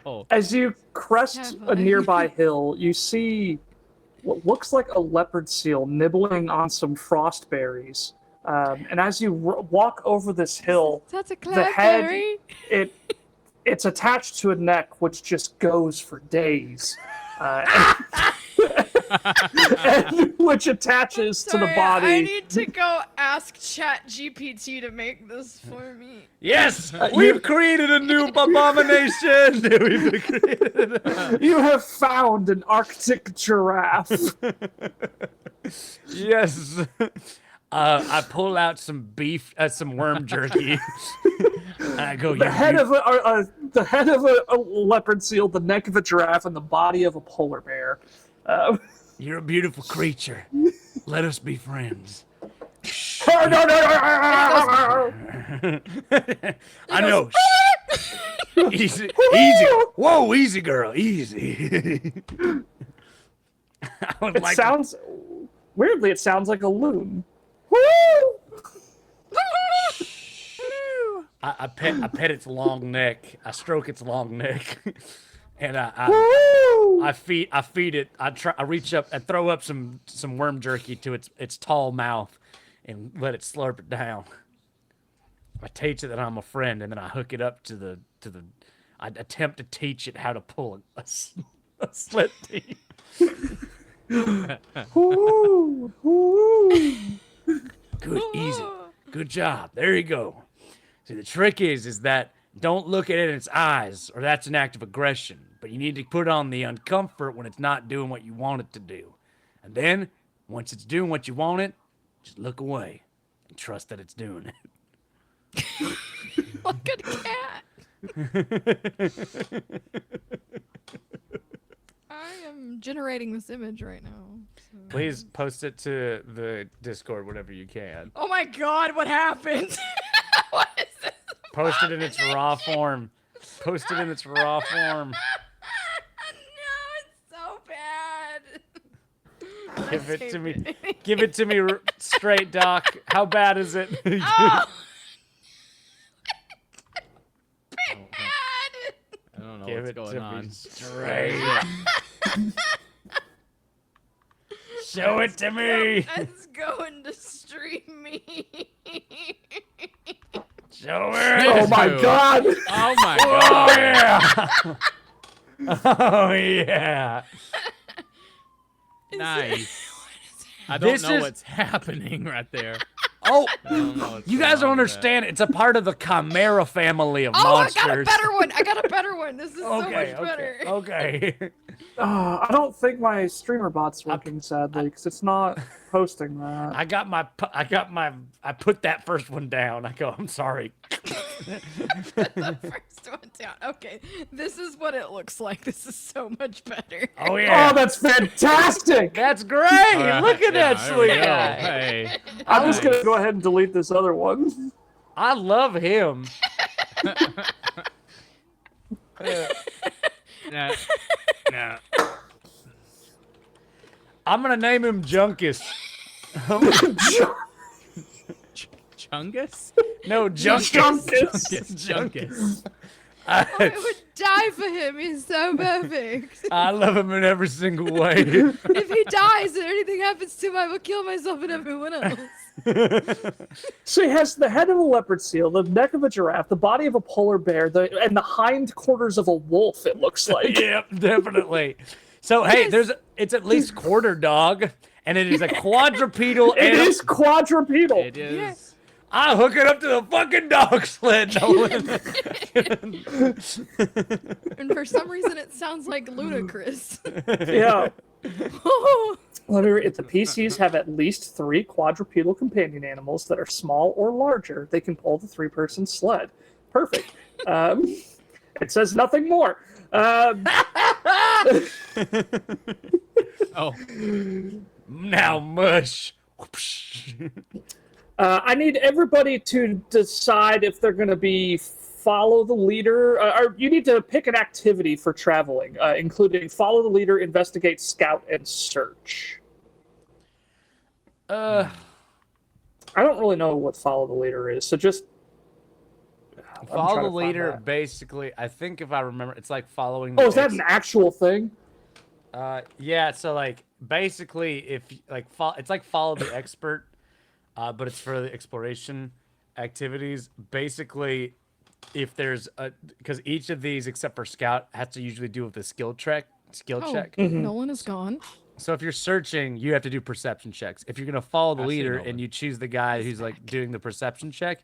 Oh, As you crest a Terrifying. nearby hill, you see what looks like a leopard seal nibbling on some frost berries. And as you walk over this hill, That's a the head, cloudberry. it's attached to a neck which just goes for days. And which attaches to the body. I need to go ask ChatGPT to make this for me. Yes, we've created a new abomination. You have found an Arctic giraffe. Yes. I pull out some beef, some worm jerky. And I go, The head of a leopard seal, the neck of a giraffe, and the body of a polar bear. You're a beautiful creature. Let us be friends. No, no, no, I know. Easy, easy. Whoa, easy, girl, easy. I would It like. sounds weirdly. It sounds like a loon. Woo! I pet its long neck. I stroke its long neck, and Woo! I feed it. I reach up and throw up some worm jerky to its tall mouth, and let it slurp it down. I teach it that I'm a friend, and then I hook it up to the. I attempt to teach it how to pull a sled team. Woo! Woo! Good, easy, good job. There you go. See, the trick is that don't look at it in its eyes, or that's an act of aggression. But you need to put on the uncomfort when it's not doing what you want it to do. And then, once it's doing what you want it, just look away and trust that it's doing it. Like a cat. I am generating this image right now. Please post it to the Discord whenever you can. Oh my God! What happened? What is this? Post it in its raw form. Post it in its raw form. No, it's so bad. Give it to me. Give it to me straight, Doc. How bad is it? Oh. I don't know Give what's it going to on. me straight. Show it to me. It's going to stream me. Show it. Oh my God! Oh my Oh god. yeah. Oh yeah. Nice. I don't This know is- what's happening right there. Oh, I don't know what's you going guys don't on with that. understand. It's a part of the Chimera family of Oh, monsters. I got a better one. I got a better one. This is so much better. Okay. I don't think my streamer bot's working, sadly, because it's not posting that. I put that first one down. I go, I'm sorry. The first one down. Okay, this is what it looks like. This is so much better. Oh yeah. Oh, that's fantastic! That's great. All right, Look at yeah, that there we sweet go. guy. Hey. I'm just gonna Nice. go ahead and delete this other one. I love him. Nah, nah. I'm gonna name him Junkus. Chungus? No, Junkus. Junkus. I would die for him. He's so perfect. I love him in every single way. If he dies or anything happens to him, I will kill myself and everyone else. So he has the head of a leopard seal, the neck of a giraffe, the body of a polar bear, and the hind quarters of a wolf, it looks like. Yep, definitely. So hey, Yes. it's at least quarter dog, and it is a quadrupedal. It is quadrupedal. It is. Yeah. I hook it up to the fucking dog sled. Nolan. And for some reason, it sounds like ludicrous. Yeah. Let me read. The PCs have at least 3 quadrupedal companion animals that are small or larger. They can pull the 3-person sled. Perfect. It says nothing more. Oh, Now mush. I need everybody to decide if they're going to be follow the leader, or you need to pick an activity for traveling, including follow the leader, investigate, scout, and search. I don't really know what follow the leader is, so just I'm Follow trying the to find leader. that. Basically, I think if I remember, it's like following. Oh, is that an actual thing? Yeah. So like basically, if like it's like follow the expert, but it's for the exploration activities. Basically, if there's because each of these except for scout has to usually do with a skill check. Nolan is gone. So if you're searching, you have to do perception checks. If you're gonna follow the I see leader Nolan. and you choose the guy who's like doing the perception check,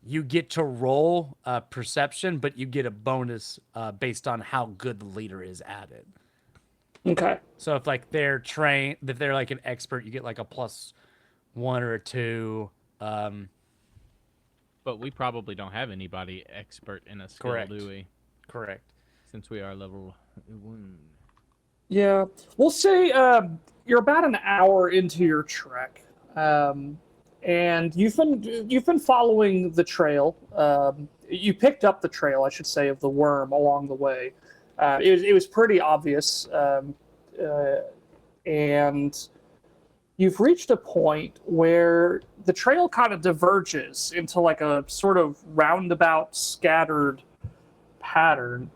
you get to roll perception, but you get a bonus based on how good the leader is at it. Okay. So if like they're trained, if they're like an expert, you get like a +1 or a 2. but we probably don't have anybody expert in a skill, Correct. do we? Correct. Since we are level 1. Yeah, we'll say you're about an hour into your trek, and you've been following the trail. You picked up the trail, I should say, of the worm along the way. It was pretty obvious, and you've reached a point where the trail kind of diverges into like a sort of roundabout, scattered pattern.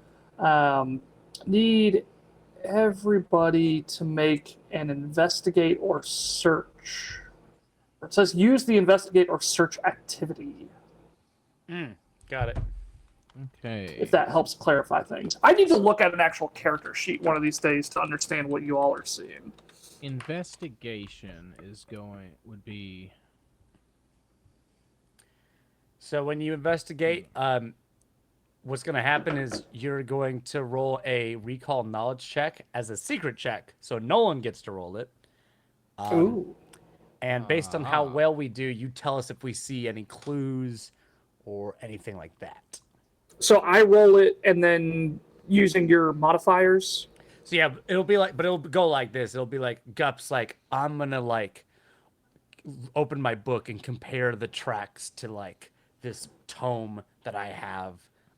Need everybody to make an investigate or search. It says use the investigate or search activity, Got it. Okay. if that helps clarify things. I need to look at an actual character sheet one of these days to understand what you all are seeing. Investigation would be So when you investigate, what's going to happen is you're going to roll a recall knowledge check as a secret check. So no one gets to roll it. Ooh. And based on how well we do, you tell us if we see any clues or anything like that. So I roll it, and then using your modifiers. So yeah, it'll be like, but it'll go like this. It'll be like Gup's like, I'm gonna like open my book and compare the tracks to like this tome that I have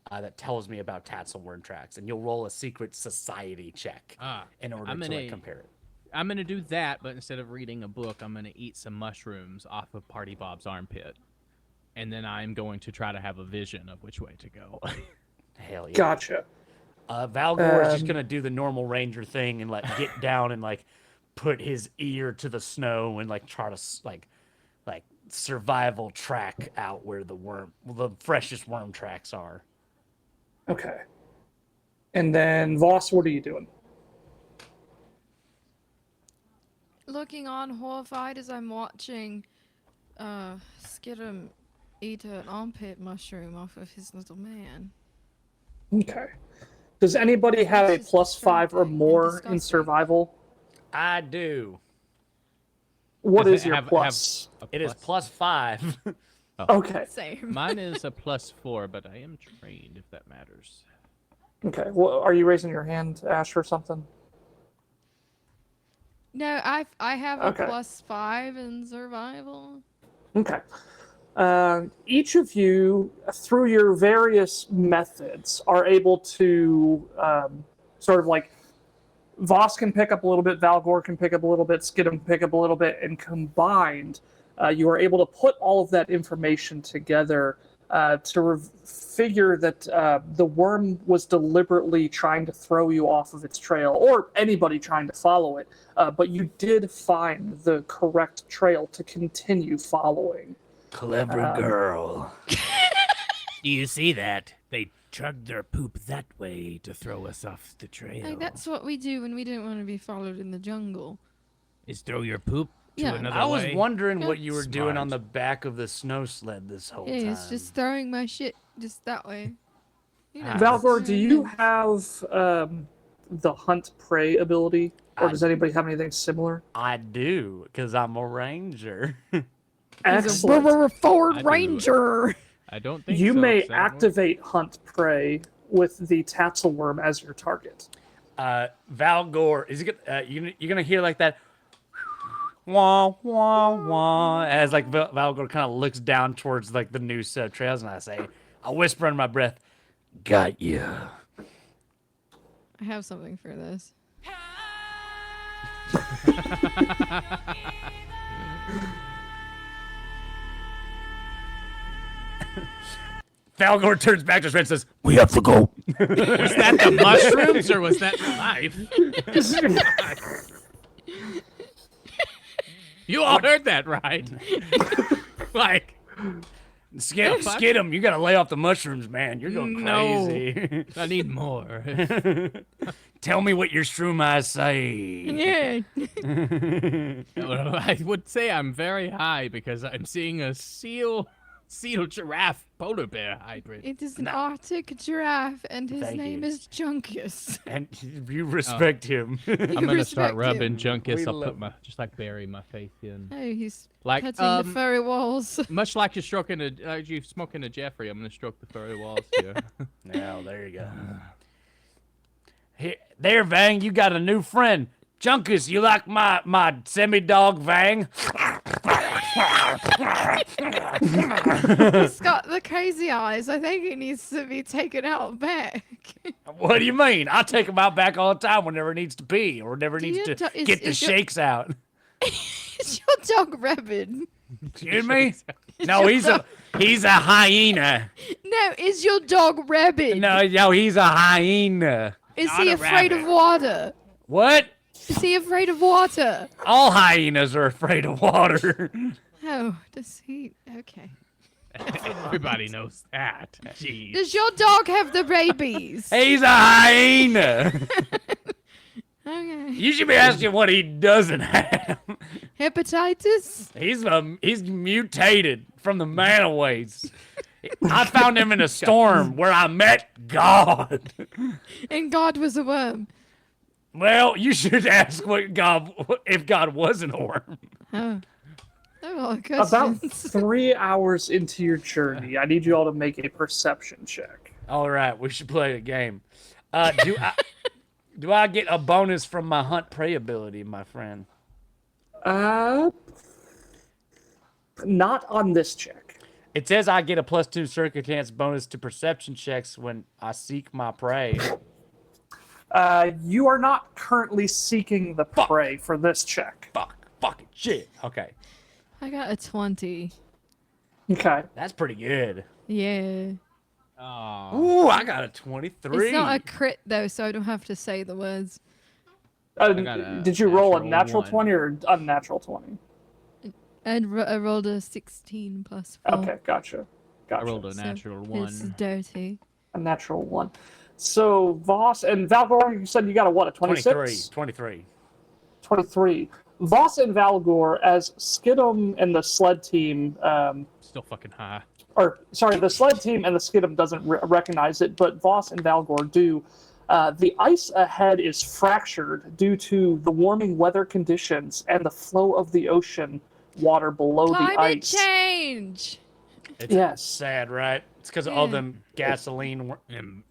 that tells me about Tatzelworm tracks, and you'll roll a secret society check in order to like, compare it. I'm gonna do that, but instead of reading a book, I'm gonna eat some mushrooms off of Party Bob's armpit, and then I'm going to try to have a vision of which way to go. Hell yeah. Gotcha. Valgor is just gonna do the normal ranger thing and like get down and like put his ear to the snow and like try to like survival track out where the freshest worm tracks are. Okay. And then Voss, what are you doing? Looking on horrified as I'm watching Skidum eat an armpit mushroom off of his little man. Okay. Does anybody have a This is +5 or distracting and more in disgusting. survival? I do. What Does is it your have plus? It is +5. Okay. Same. Mine is a +4, but I am trained, if that matters. Okay. Well, are you raising your hand, Ash, or something? No, I have a Okay. +5 in survival. Okay. Each of you, through your various methods, are able to sort of like Voss can pick up a little bit, Valgor can pick up a little bit, Skidum can pick up a little bit, and combined, you are able to put all of that information together to figure that the worm was deliberately trying to throw you off of its trail, or anybody trying to follow it, but you did find the correct trail to continue following. Clever girl. Do you see that? They chugged their poop that way to throw us off the trail. Like, that's what we do when we don't want to be followed in the jungle. Is throw your poop to Yeah. another I was way? wondering what Yeah. you were doing on Smart. the back of the snow sled this whole Yeah, time. it's just throwing my shit just that way. You know, Valgor, do you yeah. have the hunt prey ability, or does anybody have anything similar? I do, because I'm a ranger. Excellent. He's a I forward do. ranger. I don't think You so. may Does that work? activate hunt prey with the Tatzelworm as your target. Valgor, is he gonna, you're gonna hear like that wah wah wah as like Valgor kind of looks down towards like the new set of trails, and I whisper under my breath, Got you. I have something for this. Valgor turns back to his friend and says, We have to go. Was that the mushrooms or was that life? You all heard that, right? Like, Skid him, you gotta lay off the mushrooms, man. You're going No. crazy. I need more. Tell me what your shroom eyes say. Yeah. Well, I would say I'm very high because I'm seeing a seal giraffe polar bear hybrid. It is an Arctic giraffe, and his Thank name you. is Junkus. And you respect him. I'm gonna start respect rubbing him. Junkus. We I'll love- put my bury my faith in. Oh, he's Like petting the furry walls. much like you're stroking you're smoking a Jeffrey. I'm gonna stroke the furry walls here. Now, there you go. Here, there, Vang, you got a new friend. Junkus, you like my semi-dog, Vang? He's got the crazy eyes. I think he needs to be taken out back. What do you mean? I take him out back all the time whenever it needs to pee or whenever it Do needs you to is- get the is your- shakes out. Is your dog rabid? Excuse me? No, he's a hyena. No, is your dog rabid? No, he's a hyena. Is Not he a afraid rabbit. of water? What? Is he afraid of water? All hyenas are afraid of water. Oh, does he? Okay. Everybody knows that. Jeez. Does your dog have the rabies? He's a hyena. Okay. You should be asking what he doesn't have. Hepatitis? He's mutated from the manaways. I found him in a storm where I met God. And God was a worm. Well, you should ask if God wasn't a worm. Oh. Oh, well, About questions. 3 hours into your journey, I need you all to make a perception check. All right, we should play a game. Do I get a bonus from my hunt prey ability, my friend? Not on this check. It says I get a +2 circumstance bonus to perception checks when I seek my prey. You are not currently seeking the prey for this check. Fucking shit. Okay. I got a 20. Okay. That's pretty good. Yeah. Oh. Ooh, I got a 23. It's not a crit though, so I don't have to say the words. got a Did you roll a natural natural one. 20 or unnatural 20? And I rolled a 16 plus 4. Okay, gotcha. I rolled a So natural It's 1. dirty. A natural 1. So, Voss and Valgor, you said you got a what, a 26? 23. 23. Voss and Valgor, as Skidum and the sled team, Still fucking high. or sorry, the sled team and the Skidum doesn't recognize it, but Voss and Valgor do. The ice ahead is fractured due to the warming weather conditions and the flow of the ocean water below the Climate ice. change! It's Yes. sad, right? It's because of all Yeah. them gasoline.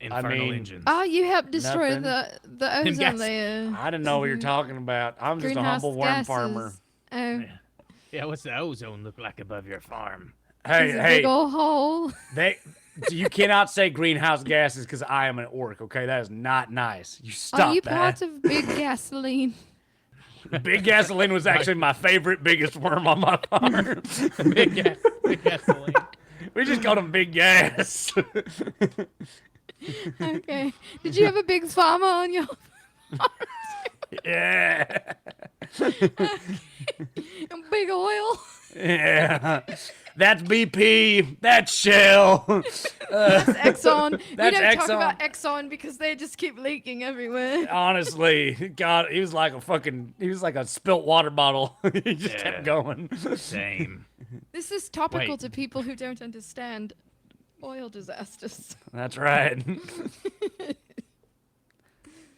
Infernal mean- engines. Oh, you helped destroy Nothing. the ozone gas- layer. I didn't know what you're talking about. I'm just a Greenhouse humble worm farmer. gases. Oh, Yeah, what's the ozone look like above your farm? Hey, it's a hey, big old hole. you cannot say greenhouse gases because I am an orc. Okay, that is not nice. You stop Are you that. part of big gasoline? Big gasoline was actually my favorite, biggest worm on my farm. Big gasoline. We just called him Big Gas. Okay. Did you have a big farmer on your Yeah. big oil? Yeah. That's BP. That's Shell. That's Exxon. We That's don't talk Exxon. about Exxon because they just keep leaking everywhere. Honestly, God, he was like a spilt water bottle. He just kept Yeah. going. Same. This is topical Wait. to people who don't understand oil disasters. That's right.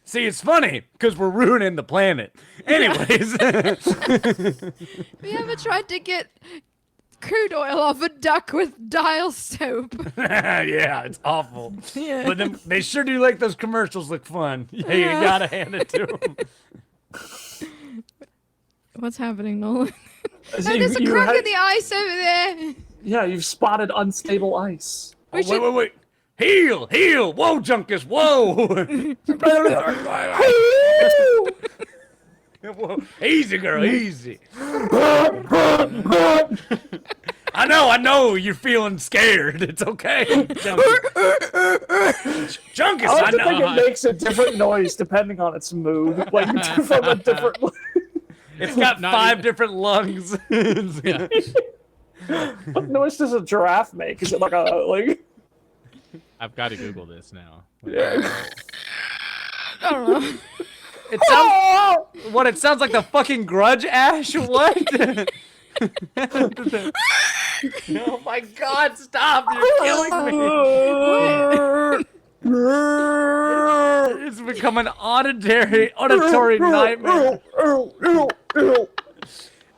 See, it's funny because we're ruining the planet. Anyways, Have you ever tried to get crude oil off a duck with dial soap? yeah, it's awful. Yeah. But then they sure do like those commercials look fun. Yeah, you Yeah. gotta hand it to them. What's happening, Nolan? You- There's a you crack had- in the ice over there. Yeah, you've spotted unstable ice. Oh, wait. Heal. Whoa, Junkus, whoa. Whoa. Easy, girl, easy. I know, you're feeling scared. It's okay. Junkus, I I like to know. think it makes a different noise depending on its mood. Like, from a different... It's got Not 5 even- different lungs. Yeah. What noise does a giraffe make? Is it like a, like... I've got to Google this now. I don't know. It sounds what? It sounds like the fucking Grudge, Ash. What? Oh my God! Stop! You're killing me. It's become an auditory nightmare.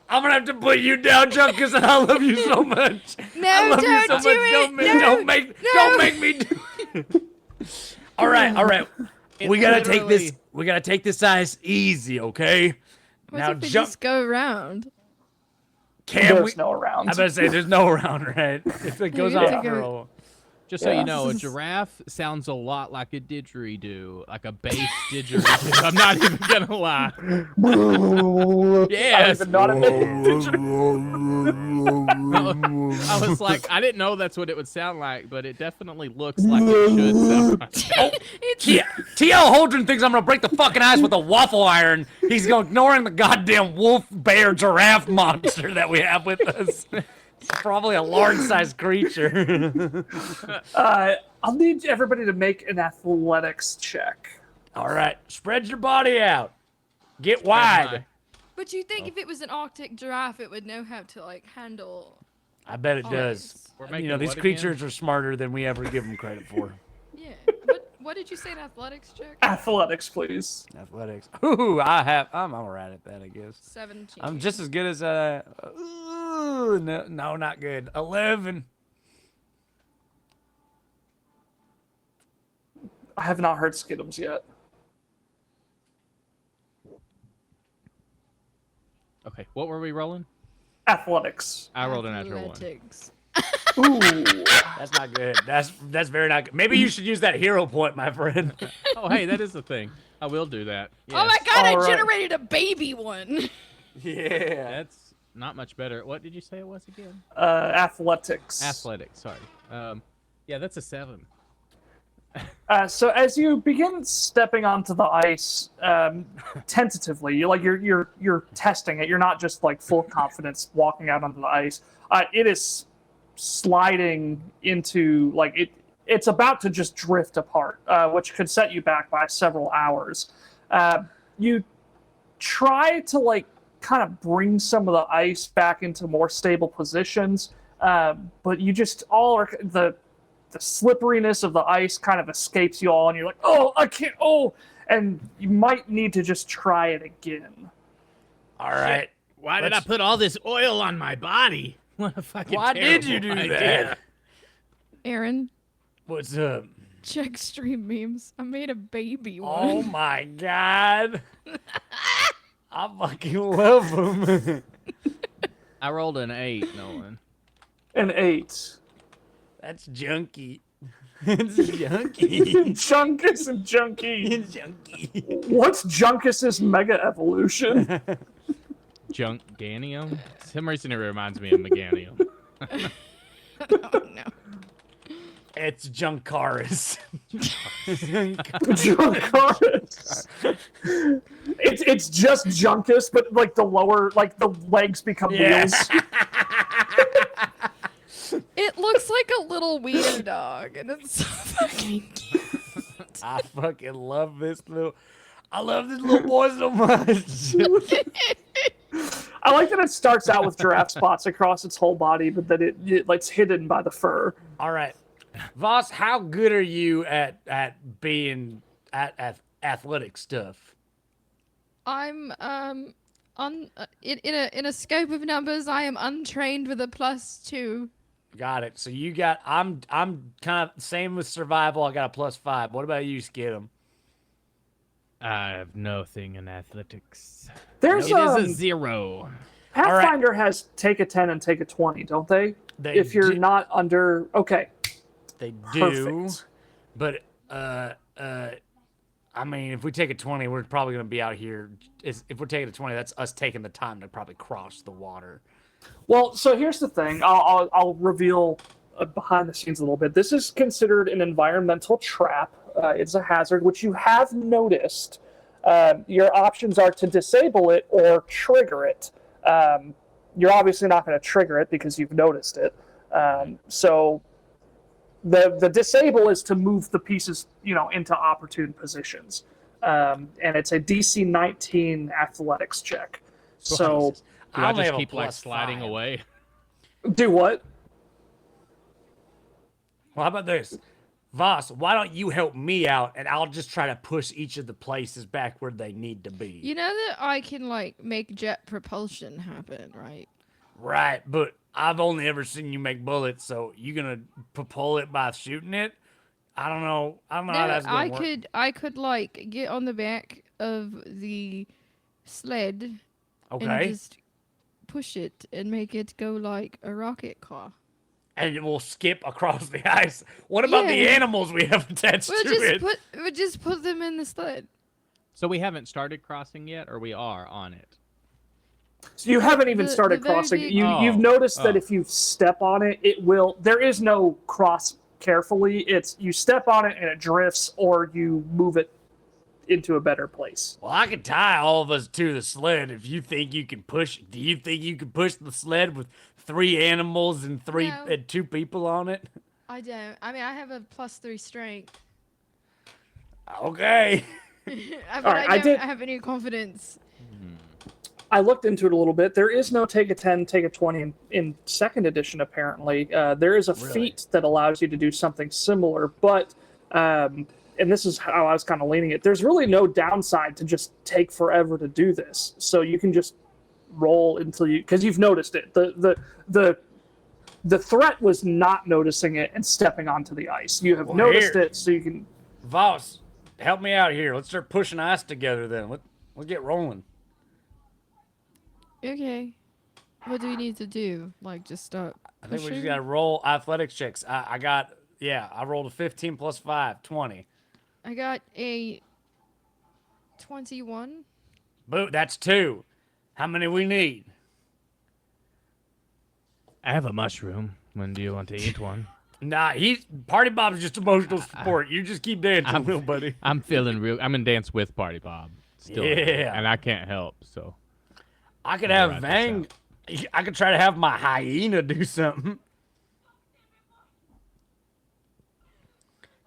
I'm gonna have to put you down, Junkus, and I love you so much. No, I love you don't so do much. it. Don't make me do it. All right. We gotta take this. literally- We gotta take this ice easy, okay? What Now if we jump. just go around? Can we? There's no around. I better say there's no around, right? If it goes have on to for go- a Just so Yeah. you know, a giraffe sounds a lot like a didgeridoo, like a bass didgeridoo. I'm not even gonna lie. Yes. I don't even know I was like, I didn't know that's what it would sound like, but it definitely looks like it should sound like that. TL Holdren thinks I'm gonna break the fucking ice with a waffle iron. He's ignoring the goddamn wolf, bear, giraffe monster that we have with us. It's probably a large-sized creature. I'll need everybody to make an athletics check. All right, spread your body out. Get wide. But you think if it was an Arctic giraffe, it would know how to like handle? I bet it does. We're You making know, these what again? creatures are smarter than we ever give them credit for. Yeah. What did you say? An athletics check? Athletics, please. Athletics. Ooh, I'm all right at that, I guess. 17. I'm just as good as ooh, no, not good. 11. I have not heard Skiddums yet. Okay, what were we rolling? Athletics. I rolled a natural 1. Athletics. Ooh. That's not good. That's very not good. Maybe you should use that hero point, my friend. Oh, hey, that is the thing. I will do that. Oh my Yes. god, I All right. generated a baby one. Yeah. That's not much better. What did you say it was again? Athletics. Athletics, sorry. Yeah, that's a 7. So as you begin stepping onto the ice, tentatively, you're testing it. You're not just like full confidence walking out onto the ice. It is sliding into it's about to just drift apart, which could set you back by several hours. You try to kind of bring some of the ice back into more stable positions, but you just the slipperiness of the ice kind of escapes you all, and you're like, oh, I can't, oh, and you might need to just try it again. All right. Why did I put all this oil on my body? What a fucking Why did you do terrible that? idea. Aaron, What's up? check stream memes. I made a baby Oh one. my god. I fucking love them. I rolled an 8, Nolan. An 8. That's junky. It's junky. Junkus and Junkie. It's junky. What's Junkus's mega evolution? Junkganium? For some reason it reminds me of Meganium. Oh no. It's Junkaris. Junkaris. It's just Junkus, but like the lower, like the legs become wheels. It looks like a little wiener dog, and it's so fucking cute. I fucking love this little. I love this little boy so much. I like that it starts out with giraffe spots across its whole body, but then it's hidden by the fur. All right, Voss, how good are you at being at athletic stuff? I'm in a scope of numbers, I am untrained with a +2. Got it. So you got. I'm kind of same with survival. I got a +5. What about you, Skidum? I have nothing in athletics. There's It is a 0. Pathfinder has take a 10 and take a 20, don't they? If you're not under, okay. They do. Perfect. But I mean, if we take a 20, we're probably going to be out here. If we're taking a 20, that's us taking the time to probably cross the water. Well, so here's the thing. I'll reveal behind the scenes a little bit. This is considered an environmental trap. It's a hazard, which you have noticed. Your options are to disable it or trigger it. You're obviously not going to trigger it because you've noticed it. So the disable is to move the pieces, into opportune positions. And it's a DC 19 athletics check. So Do I only just have a keep sliding +5. away? do what? Well, how about this? Voss, why don't you help me out and I'll just try to push each of the places back where they need to be. You know that I can make jet propulsion happen, right? Right, but I've only ever seen you make bullets, so you gonna propel it by shooting it? I don't know how that's gonna work. I could get on the back of the sled and Okay. just push it and make it go like a rocket car. And it will skip across the ice. What about the Yeah. animals we have attached to it? We'll just put them in the sled. So we haven't started crossing yet, or we are on it? So you haven't even The started very crossing. big- You've noticed that Oh. if you step on it, it will. There is no cross carefully. It's you step on it and it drifts, or you move it into a better place. Well, I can tie all of us to the sled if you think you can push. Do you think you can push the sled with 3 animals and No. 2 people on it? I don't. I mean, I have a +3 strength. Okay. But right, I I did- don't have any confidence. I looked into it a little bit. There is no take a 10, take a 20 in second edition, apparently. There is a feat that allows you to do something similar, but, and this is how I was kind of leaning it, there's really no downside to just take forever to do this. So you can just roll until because you've noticed it. The threat was not noticing it and stepping onto the ice. You have Well, noticed here. it, so you can. Voss, help me out here. Let's start pushing ice together then. Let's get rolling. Okay. What do we need to do? Like, just start I think we just pushing? gotta roll athletics checks. I rolled a 15 plus 5, 20. I got a 21. Boo, that's 2. How many we need? I have a mushroom. When do you want to eat one? Nah, Party Bob's just emotional support. You just keep dancing, little buddy. I'm feeling real. I'm in dance with Party Bob. Still, Yeah. and I can't help. So I could I'll have write this Vang. I could try to have my hyena do something.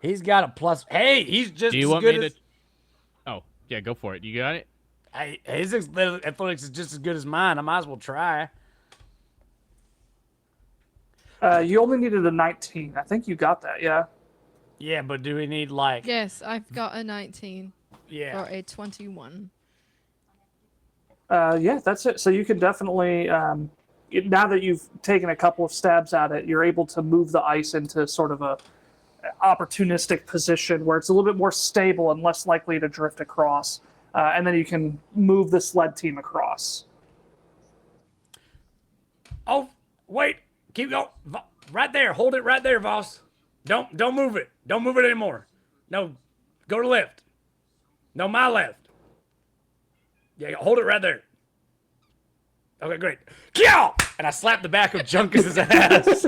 He's got a plus. Hey, he's just do you as want good me as. to? Oh, yeah, go for it. You got it. Hey, his athletics is just as good as mine. I might as well try. You only needed a 19. I think you got that, yeah. Yeah, but do we need like? Yes, I've got a 19 Yeah. or a 21. Yeah, that's it. So you can definitely, now that you've taken a couple of stabs at it, you're able to move the ice into sort of a opportunistic position where it's a little bit more stable and less likely to drift across. And then you can move the sled team across. Oh, wait. Keep going. Right there. Hold it right there, Voss. Don't move it. Don't move it anymore. No, go to left. No, my left. Yeah, hold it right there. Okay, great. Kill! And I slapped the back of Junkus' ass.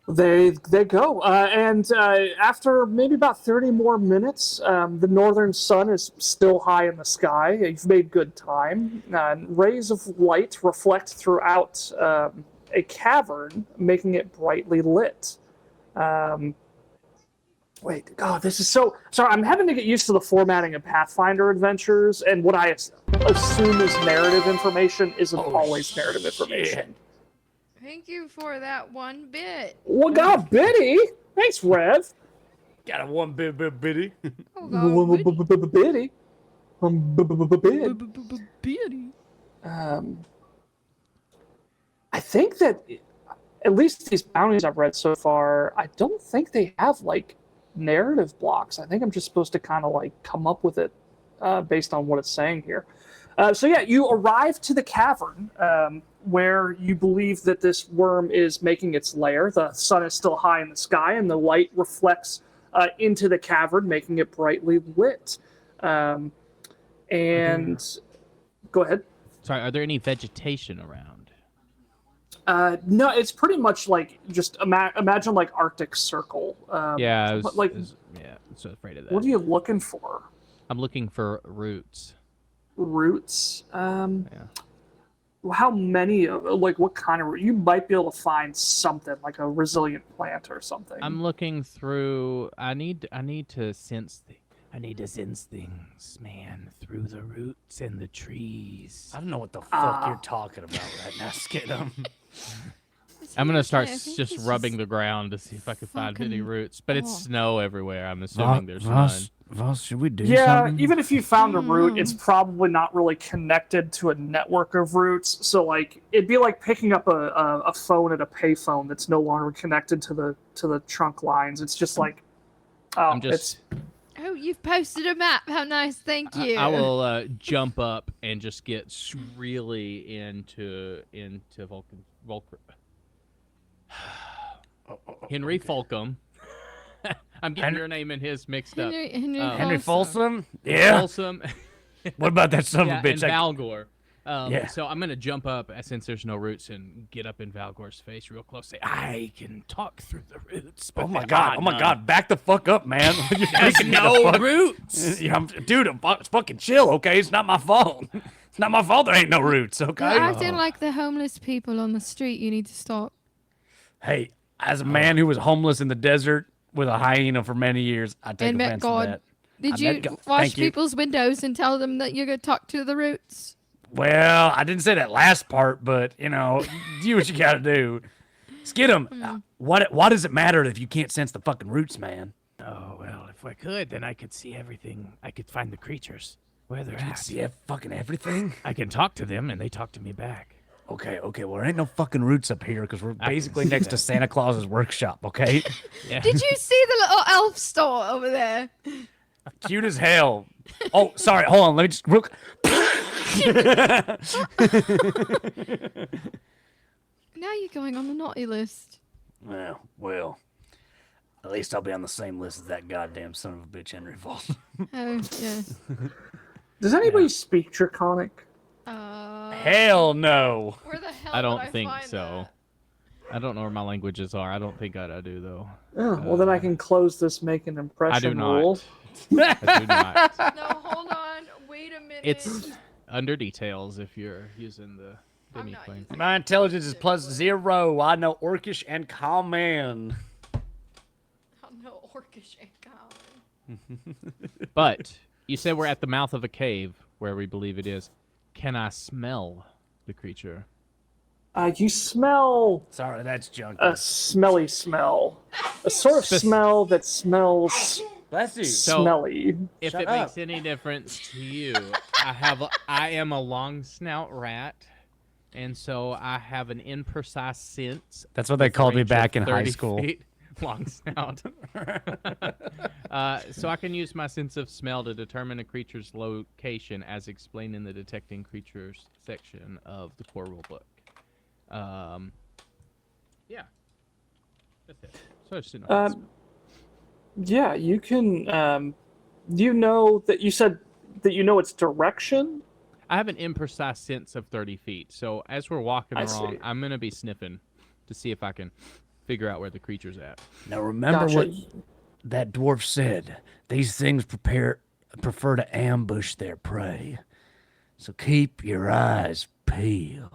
They go, and after maybe about 30 more minutes, the northern sun is still high in the sky. You've made good time. Rays of light reflect throughout a cavern, making it brightly lit. Wait, God, this is so... Sorry, I'm having to get used to the formatting of Pathfinder adventures, and what I assume is narrative information isn't always narrative information. Thank you for that one bit. Well, God, Biddy! Thanks, Rev. Got a one bitty. Oh, God. Biddy. Beauty. I think that, at least these bounties I've read so far, I don't think they have, like, narrative blocks. I think I'm just supposed to kind of, like, come up with it based on what it's saying here. So yeah, you arrive to the cavern where you believe that this worm is making its lair. The sun is still high in the sky, and the light reflects into the cavern, making it brightly lit. And go ahead. Sorry, are there any vegetation around? No, it's pretty much like just imagine like Arctic Circle. Yeah, I'm so afraid of that. What are you looking for? I'm looking for roots. Roots. Yeah. How many? Like, what kind of root? You might be able to find something like a resilient plant or something. I'm looking through. I need to sense. I need to sense things, man, through the roots and the trees. I don't know what the fuck you're talking about right now, Skidum. I'm gonna start I think just it's rubbing the ground to see if I can find any fucking roots. But it's off. snow everywhere. I'm assuming there's none. Voss, should we do Yeah, something? even if you found a root, it's probably not really connected to a network of roots. So, like, it'd be like picking up a phone at a payphone that's no longer connected to the trunk lines. It's just like, I'm just. Oh, you've posted a map. How nice. Thank you. I will jump up and just get really into Volker. Henry Folcom. I'm getting your name and his mixed up. Henry Folsom? Yeah. Folsom. What about that son Yeah, of a bitch? and Valgor. Yeah. So I'm gonna jump up since there's no roots and get up in Valgor's face real close. Say, I can talk through the roots. But Oh my god! Back the fuck up, man! You're There's freaking me the no fuck- roots. Yeah, dude, it's fucking chill, okay? It's not my fault. It's not my fault. There ain't no roots, okay? You're acting like the homeless people on the street. You need to stop. Hey, as a man who was homeless in the desert with a hyena for many years, I take And met offense to God. that. Did I you met God. wash Thank you. people's windows and tell them that you're going to talk to the roots? Well, I didn't say that last part, but do what you gotta do. Skidum, what does it matter if you can't sense the fucking roots, man? Oh, well, if I could, then I could see everything. I could find the creatures, where they're You can at. see fucking everything. I can talk to them, and they talk to me back. Okay, well, there ain't no fucking roots up here because we're can basically see next to that. Santa Claus's workshop, okay? Yeah. Did you see the little elf store over there? Cute as hell. Oh, sorry. Hold on. Let me just real. Now you're going on the naughty list. Well, at least I'll be on the same list as that goddamn son of a bitch Henry Vault. Oh, yeah. Does anybody speak Draconic? Hell no. Where the hell I would don't think find so. that? I don't know where my languages are. I don't think I do though. Oh, well, then I can close this make an impression I do not. rule. I do not. No, hold on. Wait a minute. It's under details if you're using the I'm demi not plane. using My intelligence is +0. I know Orcish and Common. Oh, no, Orcish and common. But you said we're at the mouth of a cave where we believe it is. Can I smell the creature? You smell Sorry, that's junk. a smelly smell. A sort of smell that smells Bless you. smelly. If Shut it up. makes any difference to you, I am a long snout rat, and so I have an imprecise sense. That's what they with a called me range of back in high 30 school. feet. Long snout. So I can use my sense of smell to determine a creature's location, as explained in the detecting creatures section of the core rulebook. Yeah. That's it. So I just didn't know. Yeah, you can. You know that you said that you know its direction. I have an imprecise sense of 30 feet, so as we're walking I along, see. I'm gonna be sniffing to see if I can figure out where the creature's at. Now remember Gotcha. what that dwarf said. These things prefer to ambush their prey. So keep your eyes peeled.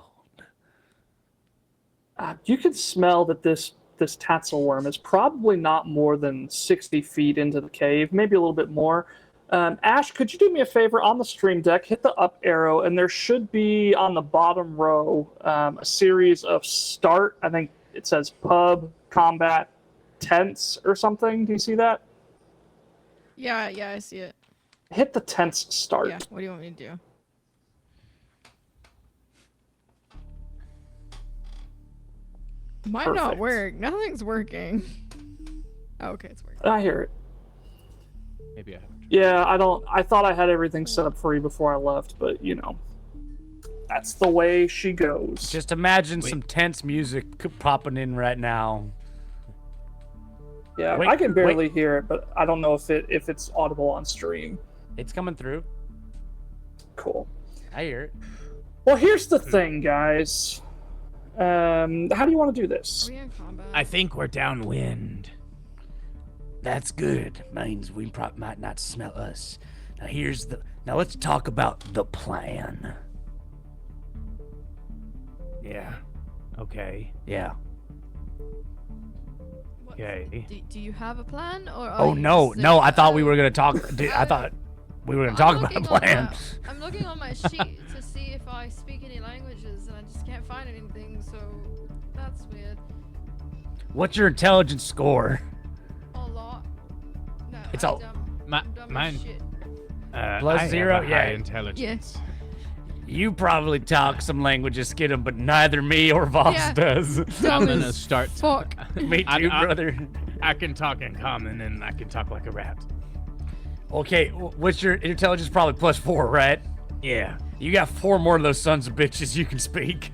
You can smell that this Tatzelworm is probably not more than 60 feet into the cave, maybe a little bit more. Ash, could you do me a favor on the stream deck? Hit the up arrow, and there should be on the bottom row a series of start. I think it says pub, combat, tents, or something. Do you see that? Yeah, I see it. Hit the tents start. Yeah, what do you want me to do? Might not Perfect. work. Nothing's working. Oh, okay, it's working. I hear it. Maybe I haven't. Yeah, I thought I had everything set up for you before I left, but that's the way she goes. Just imagine some tense music popping in right now. Yeah, Wait, I can barely hear it, but I don't know if it's audible on stream. It's coming through. Cool. I hear it. Well, here's the thing, guys. How do you want to do this? Are we in combat? I think we're downwind. That's good. Means we might not smell us. Now let's talk about the plan. Yeah. Okay. Yeah. What- Okay. Do you have a plan, or? Are Oh you no, just no! I saying- thought we were gonna talk. I thought we were gonna talk I'm about a looking on plan. I'm looking on my sheet to see if I speak any languages, and I just can't find anything. So that's weird. What's your intelligence score? A lot. No, It's I'm all- dumb. Mi- I'm dumb mine- as shit. Plus I have 0? a high Yeah. intelligence. Yes. You probably talk some languages, Skidum, but neither me or Voss Yeah. does. I'm Dumb gonna as start. fuck. Me too, brother. I can talk in common and I can talk like a rat. Okay, what's your intelligence? Probably +4, right? Yeah. You got 4 more of those sons of bitches you can speak.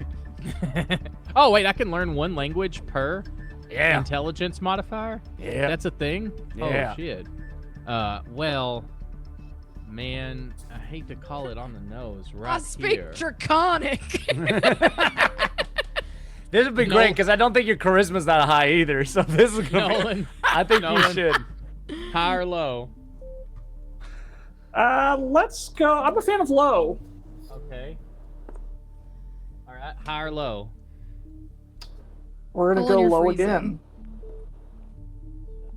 Oh wait, I can learn one language per Yeah. intelligence modifier. Yeah. That's a thing. Yeah. Oh shit. Well, man, I hate to call it on the nose right I speak here. Draconic. This would be great because I don't think your charisma's that high either. So this is gonna be, Nolan, I think you Nolan. should. high or low? Let's go. I'm a fan of low. Okay. All right, high or low? We're gonna Pull on go your low free again.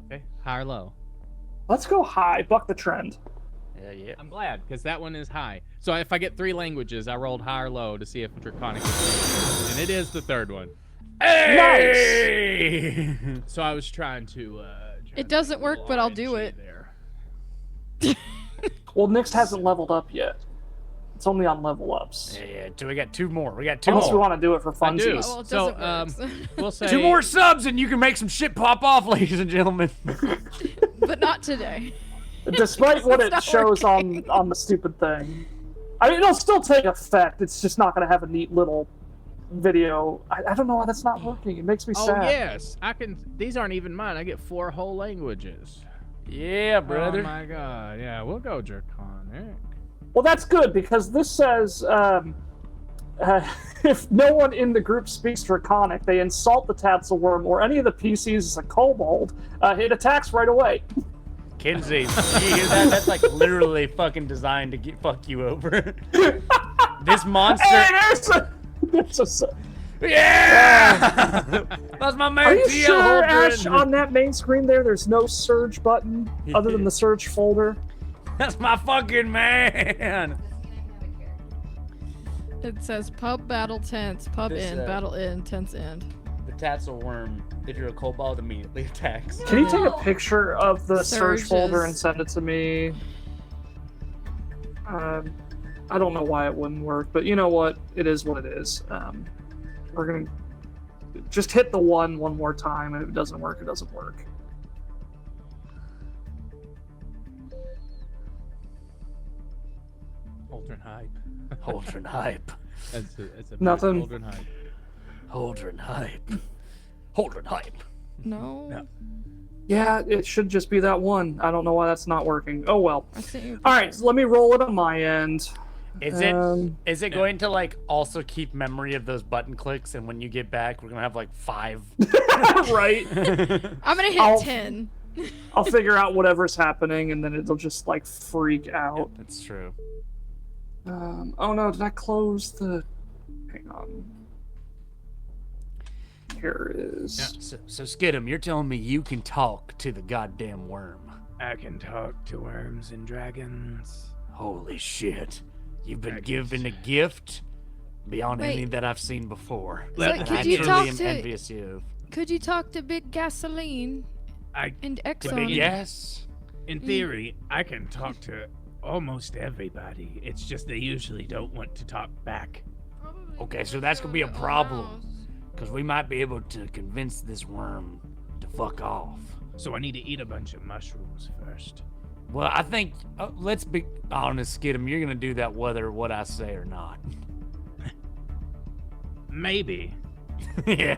Okay, high or low? Let's go high. Buck the trend. Yeah. I'm glad because that one is high. So if I get 3 languages, I rolled high or low to see if Draconic is, and it is the third one. Hey! So I was trying to. It doesn't work, but I'll do it. There. Well, Nyx hasn't leveled up yet. It's only on level ups. Yeah. So we got 2 more. We got 2 Unless we more. want to do it for I do. funsies. Oh, well, it So, doesn't work. We'll say 2 more subs and you can make some shit pop off, ladies and gentlemen. But not today. Despite what it not shows working. on the stupid thing. I mean, it'll still take effect. It's just not going to have a neat little video. I don't know why that's not working. It makes me Oh sad. yes, I can. These aren't even mine. I get 4 whole languages. Yeah, brother. Oh my god. Yeah, we'll go Draconic. Well, that's good because this says if no one in the group speaks Draconic, they insult the Tatzelworm or any of the PCs as a kobold, it attacks right away. Kinsey, you hear that? That's like literally fucking designed to fuck you over. This monster. Hey, there's a Yeah! That's my man. Are you Theo sure, Holdren. Ash, on that main screen there's no search button other than the search folder? That's my fucking man. It says pub battle tents, pub This, end, battle end, tents end. The Tatzelworm, if you're a kobold, immediately attacks. Can you take a picture of the search Surges. folder and send it to me? I don't know why it wouldn't work, but you know what? It is what it is. We're gonna just hit the one more time, and if it doesn't work, it doesn't work. Holdren hype. Holdren hype. That's a Nothing. Holdren hype. Holdren hype. Holdren hype. No. Yeah, it should just be that one. I don't know why that's not working. Oh well. I sent you a All right, picture. so let me roll it on my end. Is it going to like also keep memory of those button clicks, and when you get back, we're gonna have like 5? Right. I'm gonna hit I'll- 10. I'll figure out whatever's happening, and then it'll just like freak out. That's true. Oh no, did I close the? Hang on. Here it is. So Skidum, you're telling me you can talk to the goddamn worm? I can talk to worms and dragons. Holy shit. You've been given a gift beyond Wait. any that I've seen before. So And could I you truly talk am to- envious of. Could you talk to Big Gasoline I, and Well, Exxon? Yes. in theory, I can talk to almost everybody. It's just they usually don't want to talk back. Okay, so that's gonna be a problem. Because we might be able to convince this worm to fuck off. So I need to eat a bunch of mushrooms first. Well, I think, let's be honest, Skidum, you're gonna do that whether what I say or not. Maybe. Yeah.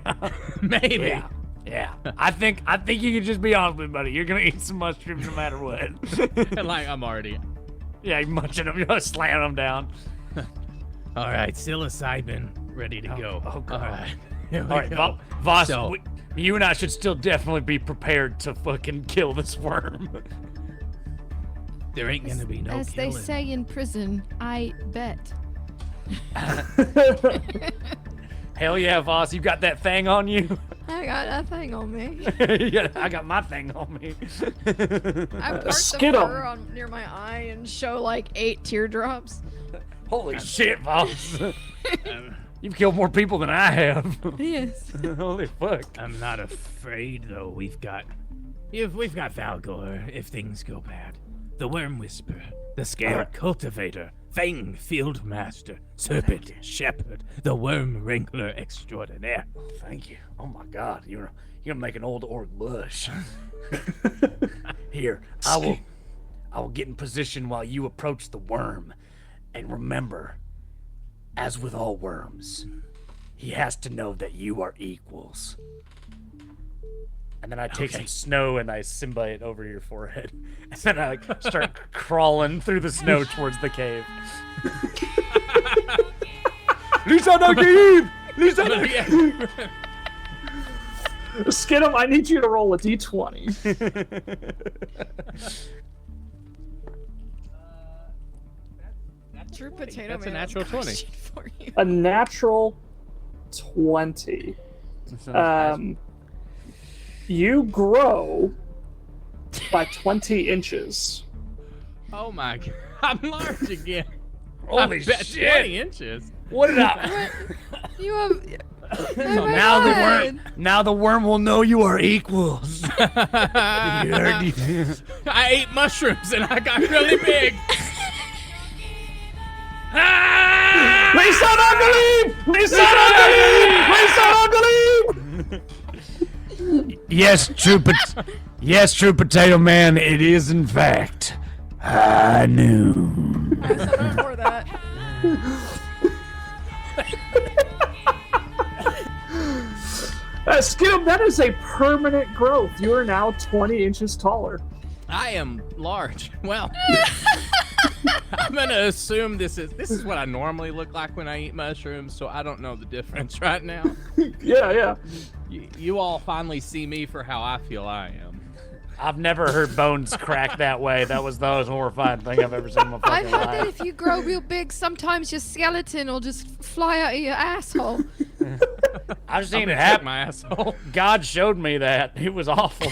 Maybe. Yeah. Yeah. I think you can just be honest with me, buddy. You're gonna eat some mushrooms no matter what. And like I'm already. Yeah, you're munching them, you're slamming them down. All right, psilocybin ready to go. oh, God. All right. Here we All right, go. Voss, So- you and I should still definitely be prepared to fucking kill this worm. There ain't gonna be no As killing. they say in prison, I bet. Hell yeah, Voss, you got that thing on you? I got that thing on me. Yeah, I got my thing on me. I part the Skid 'em. fur on near my eye and show like 8 teardrops. Holy shit, Voss. You've killed more people than I have. Yes. Holy fuck. I'm not afraid though. We've got Valgor if things go bad. The Worm Whisperer, the Scare Cultivator, Fang Field Master, Serpent Shepherd, the Worm Wrangler Extraordinaire. Thank you. Oh my god, you're gonna make an old orc blush. Here, I will get in position while you approach the worm. And remember, as with all worms, he has to know that you are equals. And then I take some snow and I Simba it over your forehead. And then I like start crawling through the snow towards the cave. Lisa Nagib! Lisa Nagib! Skidum, I need you to roll a d20. True potato That's a man, I have natural 20. question for you. A natural 20. You grow by 20 inches. Oh my god. I'm large again. Holy I bet shit! 20 inches. What did I? You have. Oh my Now the God. worm, now the worm will know you are equals. You heard I ate mushrooms and I got really big. Lisa Nagib! Lisa Nagib! Lisa Nagib! Yes, true, Yes, true potato man, it is in fact high noon. I signed up for that. Skittle, that is a permanent growth. You are now 20 inches taller. I am large. Well, I'm gonna assume this is what I normally look like when I eat mushrooms, so I don't know the difference right now. Yeah. You all finally see me for how I feel I am. I've never heard bones crack that way. That was the most horrifying thing I've ever seen in my I've fucking heard that life. if you grow real big, sometimes your skeleton will just fly out of your asshole. I've seen it Check happen. my asshole. God showed me that. It was awful.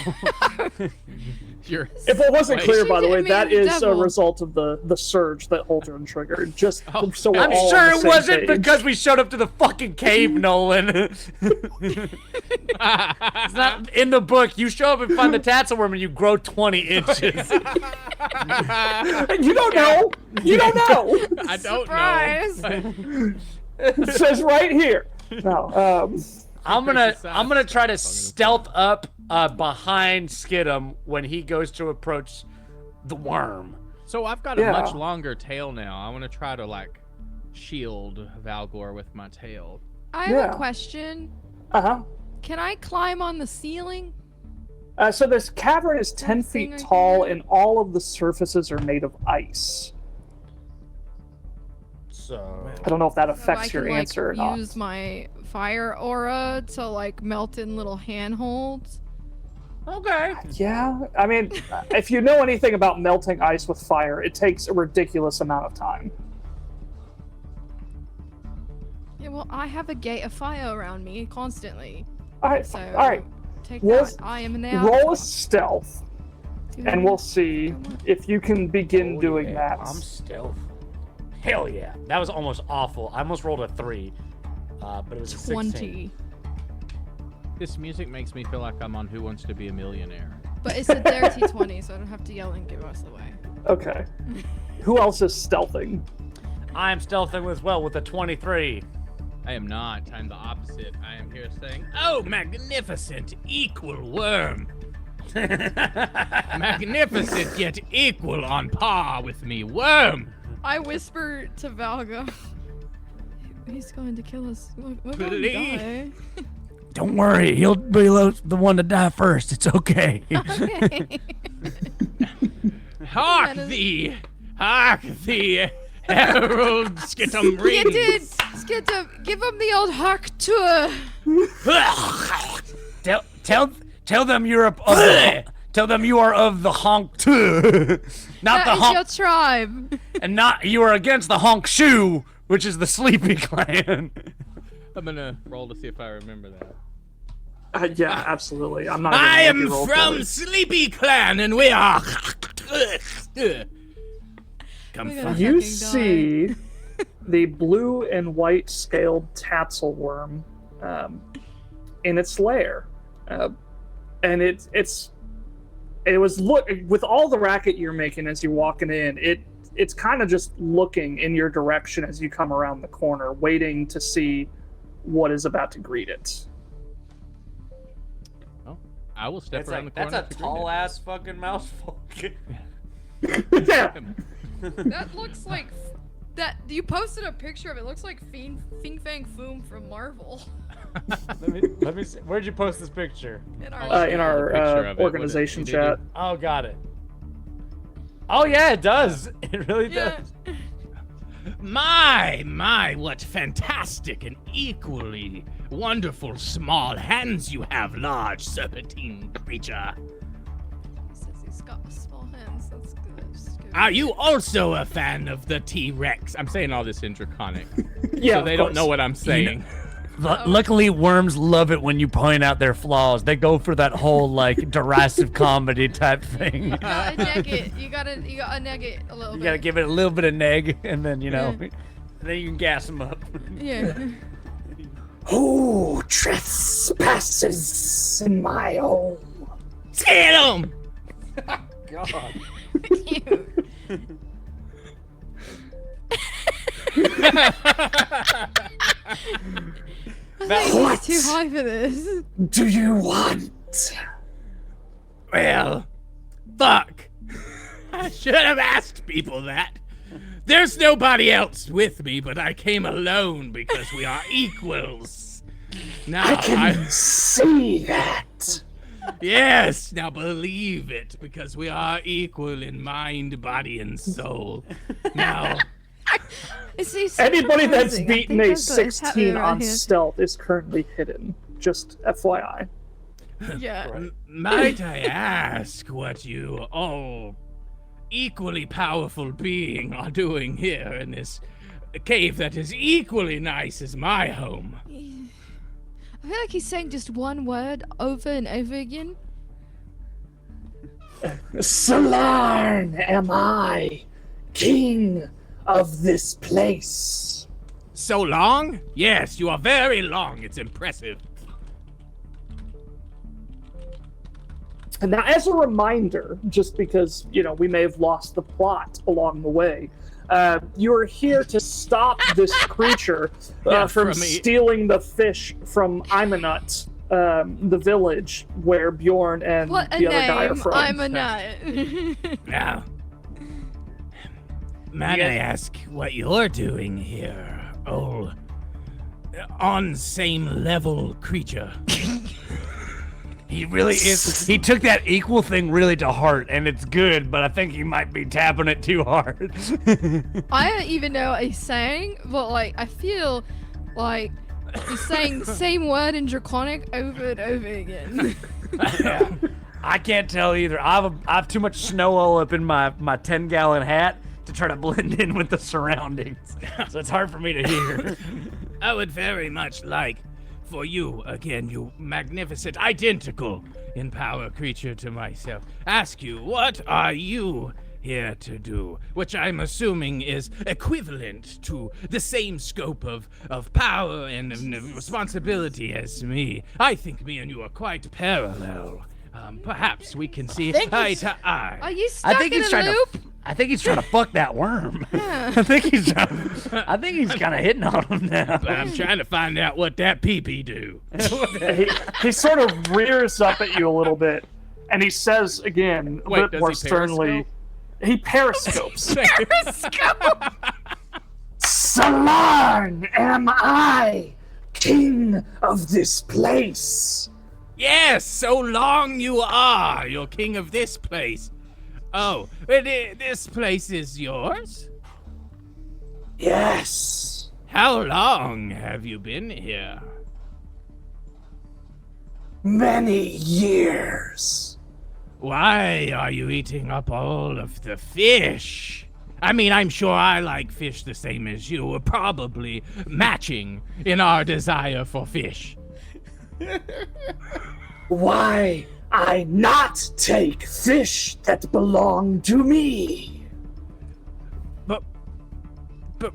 You're If it wasn't Wait. clear, by the way, She that didn't mean is a devil. result of the surge that Holdren triggered. Just so we're I'm all sure on the it same wasn't page. because we showed up to the fucking cave, Nolan. It's not in the book. You show up and find the tatzelworm and you grow 20 inches. You don't know. You don't know. I don't Surprise. know. It says right here. No. I'm gonna try to stealth up behind Skidum when he goes to approach the worm. So I've got a much longer tail now. I want to try to like shield Valgor with my tail. I have Yeah. a question. Uh-huh. Can I climb on the ceiling? So this cavern is 10 thing feet right tall, here? and all of the surfaces are made of ice. So I don't know if that So affects I can, your like, answer or not. use my fire aura to like melt in little handholds. okay. Yeah, I mean, if you know anything about melting ice with fire, it takes a ridiculous amount of time. Yeah, well, I have a gate of fire around me constantly. All right, So all right. take Roll- that. I am in the Roll alpha. a stealth, and we'll see if you can begin doing that. I'm stealth. Hell yeah. That was almost awful. I almost rolled a 3. But it was a 16. 20. This music makes me feel like I'm on Who Wants to Be a Millionaire. But it's a dirty 20, so I don't have to yell and give us away. Okay. Who else is stealthing? I'm stealthing as well with a 23. I am not. I'm the opposite. I am here saying, Oh, magnificent, equal worm. magnificent yet equal on par with me, worm. I whisper to Valga. He's going to kill us. We're going to Please. die. Don't worry, he'll be the one to die first. It's okay. Okay. Hark thee, herald Skittum You rings. did! Skittum, give him the old hark tour. Tell them you're of the, tell them you are of the honk too. Not That the is honk your tribe. and not you are against the honk shoe, which is the sleepy clan. I'm gonna roll to see if I remember that. Yeah, absolutely. I'm not. Gonna I make am you roll for from it. Sleepy Clan, and we are. Come We're gonna from. You fucking see the blue and white scaled tatzelworm in its lair, and it was with all the racket you're making as you're walking in. It's kind of just looking in your direction as you come around the corner, waiting to see what is about to greet it. Oh, I will step around the That's corner. a to greet tall it. ass fucking mouse folk. Yeah. That looks like that. You posted a picture of it. Looks like Fing Fang Foom from Marvel. let me see. Where'd you post this picture? In I'll our In show our you the picture of it. What organization did chat. Oh, got it. Oh yeah, it does. It really yeah. does. My, what fantastic and equally wonderful small hands you have, large serpentine creature. He says he's got small hands. That's good. That's good. Are you also a fan of the T-Rex? I'm saying all this in Draconic, Yeah, so of they don't course. know what I'm saying. Luckily, worms love it when you point out their flaws. They go for that whole like derisive comedy type thing. You gotta neg it. You gotta neg it a little You bit. gotta give it a little bit of neg, and then Yeah. then you can gas them up. Yeah. Who trespasses in my home? Kill him! God. I think he's too high for this. Do you want? Well, fuck. I should have asked people that. There's nobody else with me, but I came alone because we are equals. Now I can see that. Yes, now believe it, because we are equal in mind, body, and soul. Now, Anybody that's beaten a That's what is 16 happening around on here. stealth is currently hidden. Just FYI. Yeah. might I ask what you all equally powerful being are doing here in this cave that is equally nice as my home? I feel like he's saying just one word over and over again. Salarn am I, king of this place. So long? Yes, you are very long. It's impressive. And now, as a reminder, just because, we may have lost the plot along the way, you are here to stop this creature from from me. stealing the fish from Imanut, the village where Bjorn and What a the other guy are name! from. I'm a nut. Now, might I ask what you're doing here, oh, on same level creature? He really is. He took that equal thing really to heart, and it's good, but I think he might be tapping it too hard. I don't even know what he's saying, but I feel like he's saying the same word in Draconic over and over again. Yeah. I can't tell either. I have too much snow all up in my 10-gallon hat to try to blend in with the surroundings, so it's hard for me to hear. I would very much like for you, again, you magnificent, identical in power creature to myself, ask you, what are you here to do? Which I'm assuming is equivalent to the same scope of power and responsibility as me. I think me and you are quite parallel. Perhaps we can see eye to eye. Are you stuck in a loop? I think he's trying to fuck that worm. I think he's kind of hitting on him now. But I'm trying to find out what that pee-pee do. he sort of rears up at you a little bit, and he says again, a Wait, bit does more he sternly, he periscopes. Periscope. Salarn am I, king of this place. Yes, so long you are. You're king of this place. Oh, this place is yours? Yes. How long have you been here? Many years. Why are you eating up all of the fish? I mean, I'm sure I like fish the same as you. We're probably matching in our desire for fish. Why I not take fish that belong to me? But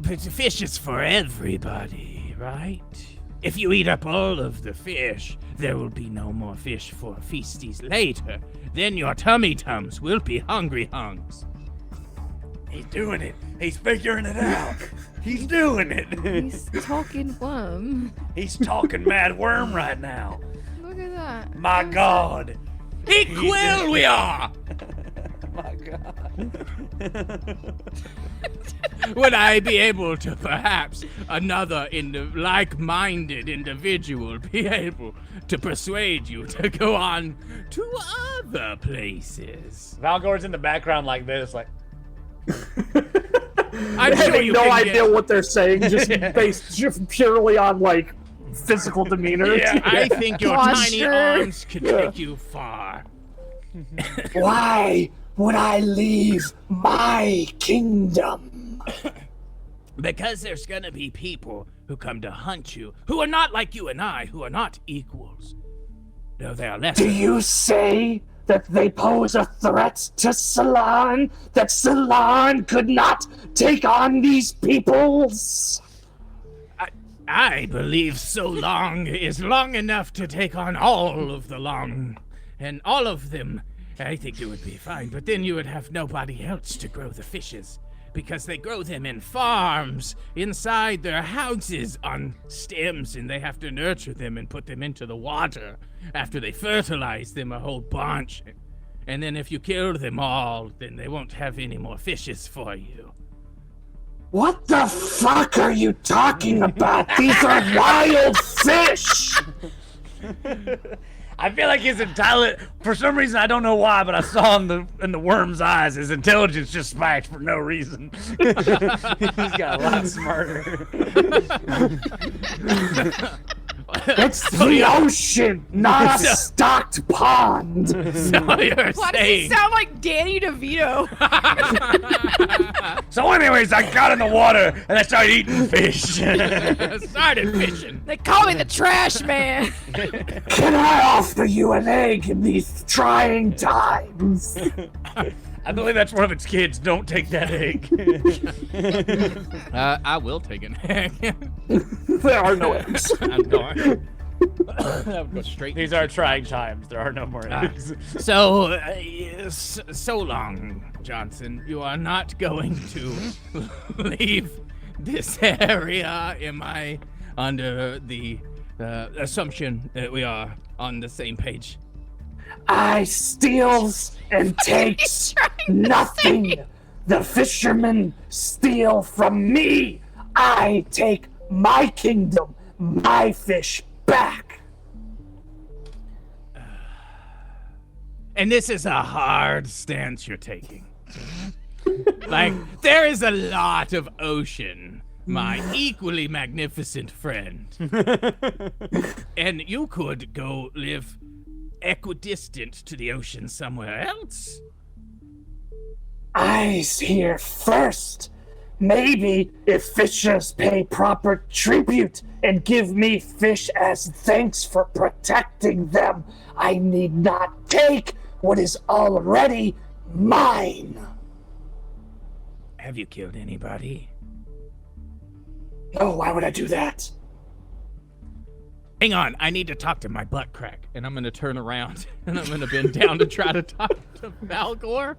fish is for everybody, right? If you eat up all of the fish, there will be no more fish for feasties later. Then your tummy tums will be hungry hungs. He's doing it. He's figuring it out. He's doing it. He's talking worm. He's talking mad worm right now. Look at that. My God. Equal we are! My God. Would I be able to perhaps another like-minded individual be able to persuade you to go on to other places? Valgor's in the background like this, like. I'm sure Having you no can idea get- what they're saying, just based purely on physical demeanor. Yeah, I think your tiny Posture. arms could take you far. Why would I leave my kingdom? Because there's gonna be people who come to hunt you, who are not like you and I, who are not equals. No, they are less. Do you say that they pose a threat to Salarn? That Salarn could not take on these peoples? I believe so long is long enough to take on all of the long, and all of them. I think it would be fine, but then you would have nobody else to grow the fishes, because they grow them in farms, inside their houses on stems, and they have to nurture them and put them into the water after they fertilize them a whole bunch. And then if you kill them all, then they won't have any more fishes for you. What the fuck are you talking about? These are wild fish! I feel like his intelligence, for some reason, I don't know why, but I saw in the worm's eyes, his intelligence just spiked for no reason. He's got a lot smarter. It's the ocean, not a stocked pond! So you're Why does he saying... sound like Danny DeVito? So anyways, I got in the water, and I started eating fish. started fishing. They call me the trash man. Can I offer you an egg in these trying times? I believe that's one of its kids. Don't take that egg. I will take an egg. There are no eggs. I'm going. That would go straight. These are trying times. There are no more eggs. So, so long, Johnson. You are not going to leave this area, am I under the assumption that we are on the same page? I steals and takes nothing. The fishermen steal from me. I take my kingdom, my fish back. And this is a hard stance you're taking. Like, there is a lot of ocean, my equally magnificent friend. And you could go live equidistant to the ocean somewhere else. I's here first. Maybe if fishers pay proper tribute and give me fish as thanks for protecting them, I need not take what is already mine. Have you killed anybody? No, why would I do that? Hang on, I need to talk to my butt crack. And I'm gonna turn around and I'm gonna bend down to try to talk to Valgor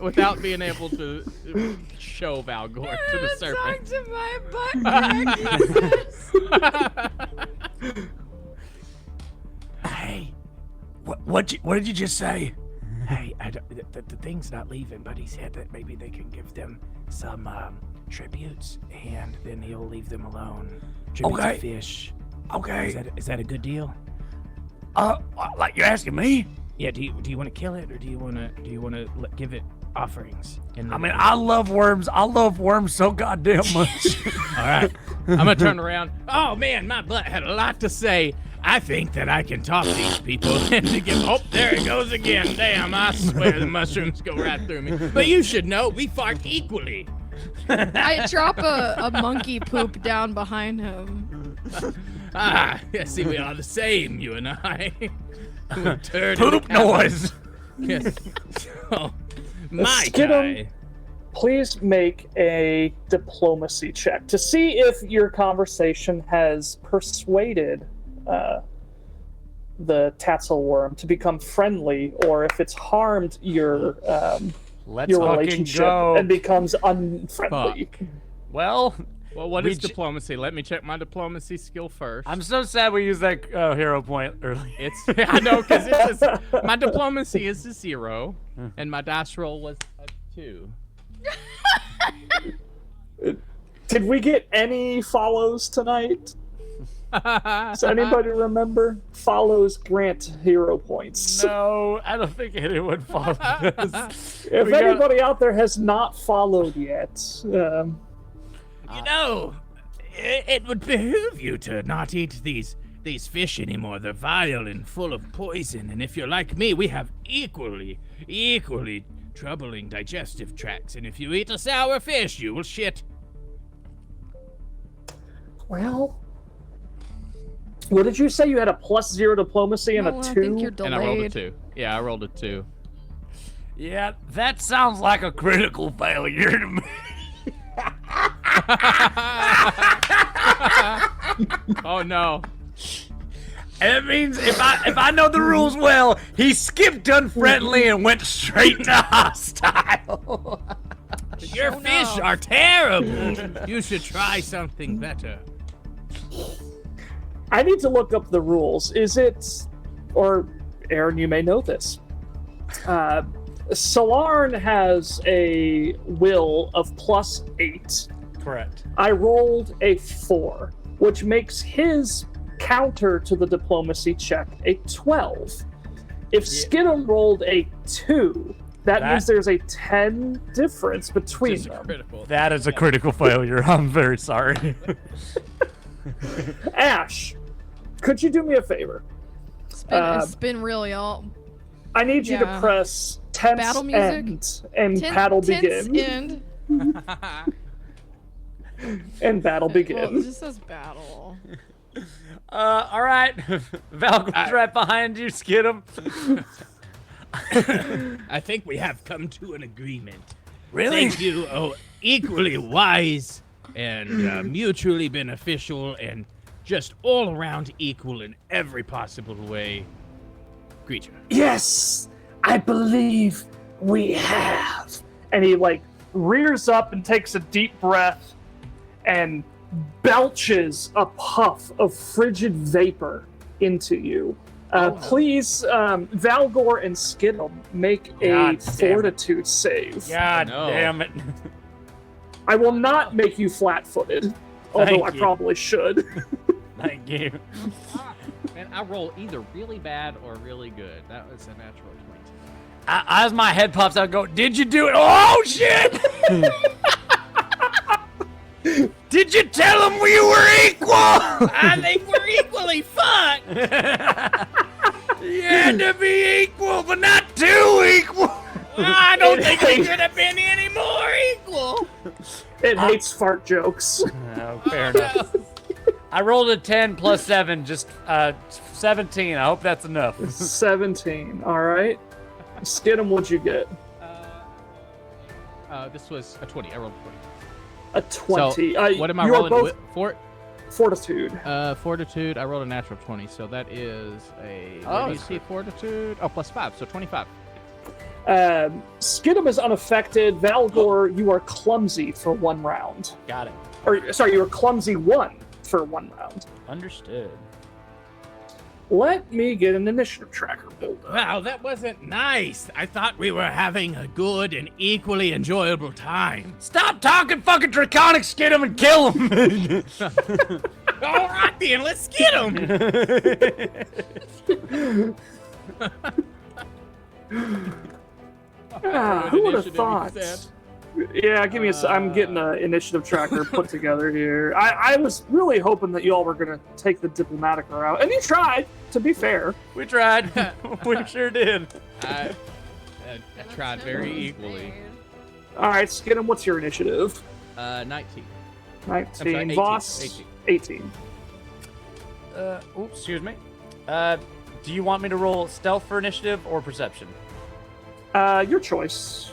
without being able to show Valgor to the surface. Talk to my butt. Hey, What did you just say? hey, the thing's not leaving, but he said that maybe they can give them some tributes, and then he'll leave them alone. Tribute Okay. to fish. Okay. Is that a good deal? Like you're asking me? Yeah. Do you want to kill it, or do you want to give it offerings? I mean, I love worms. I love worms so goddamn much. All right. I'm gonna turn around. Oh man, my butt had a lot to say. I think that I can talk these people into give. Oh, there it goes again. Damn, I swear the mushrooms go right through me. But you should know, we fart equally. I drop a monkey poop down behind him. Ah, yeah, see, we are the same, you and I. Poop noise. Yes. So, my Skidum. guy. Please make a diplomacy check to see if your conversation has persuaded the tassel worm to become friendly, or if it's harmed your Let's your fucking relationship go. and becomes unfriendly. Well, What is diplomacy? Let me check my diplomacy skill first. I'm so sad we used that hero point earlier. It's I know because my diplomacy is a 0, and my dice roll was a 2. Did we get any follows tonight? Does anybody remember? Follows grant hero points. No, I don't think anyone followed us. If We got- anybody out there has not followed yet, You know, it would behoove you to not eat these fish anymore. They're vile and full of poison, and if you're like me, we have equally troubling digestive tracts, and if you eat a sour fish, you will shit. well, what did you say? You had a +0 diplomacy and No, a I 2? think you're And I rolled a delayed. 2. Yeah, I rolled a 2. Yeah, that sounds like a critical failure to me. Oh no. And it means if I know the rules well, he skipped unfriendly and went straight to hostile. Your fish are terrible. You should try something better. I need to look up the rules. Is it, or Aaron, you may know this. Solarn has a will of +8. Correct. I rolled a 4, which makes his counter to the diplomacy check a 12. If Skidum rolled a 2, that means there's a 10 difference between Just a them. critical. That is a critical failure. I'm very sorry. Ash, could you do me a favor? It's been really all. I need you to Yeah. press tense Battle music? end and battle Tense begin. end. And battle Well, it begin. just says battle. All right. Valgor's right behind you. Skid him. I think we have come to an agreement. Really? Thank you, equally wise and mutually beneficial and just all around equal in every possible way. Creature. Yes, I believe we have. And he like rears up and takes a deep breath and belches a puff of frigid vapor into you. Please, Valgor and Skittle, make a God damn it. fortitude save. God No. damn it. I will not make you flat-footed, although Thank I you. probably should. Thank you. Man, I roll either really bad or really good. That was a natural 20. As my head pops out, I go, did you do it? Oh, shit! Did you tell him we were equal? I think we're equally fucked. You had to be equal, but not too equal. I don't think we could have been any more equal. It hates fart jokes. Oh, fair enough. I rolled a 10 plus 7, just 17. I hope that's enough. 17, all right. Skidum, what'd you get? This was a 20. I rolled a 20. A 20. So, what am I you are rolling? both fortitude. Fortitude. I rolled a natural 20, so that is a. Oh, What do you see? Fortitude. Oh, plus 5, so 25. Skidum is unaffected. Valgor, you are clumsy for 1 round. Got it. Or, sorry, you are clumsy 1 for 1 round. Understood. Let me get an initiative tracker built up. Wow, that wasn't nice. I thought we were having a good and equally enjoyable time. Stop talking fucking draconic, skid him and kill him. All right, then, let's get him. Who would have Initiative, you thought? said? Yeah, give me a. I'm getting an initiative tracker put together here. I was really hoping that y'all were gonna take the diplomatic route, and you tried. To be fair, We tried. We sure did. I tried very equally. all right, Skidum, what's your initiative? 19. 19. sorry, 18. Voss, 18. Oops, excuse me. Do you want me to roll stealth for initiative or perception? Your choice.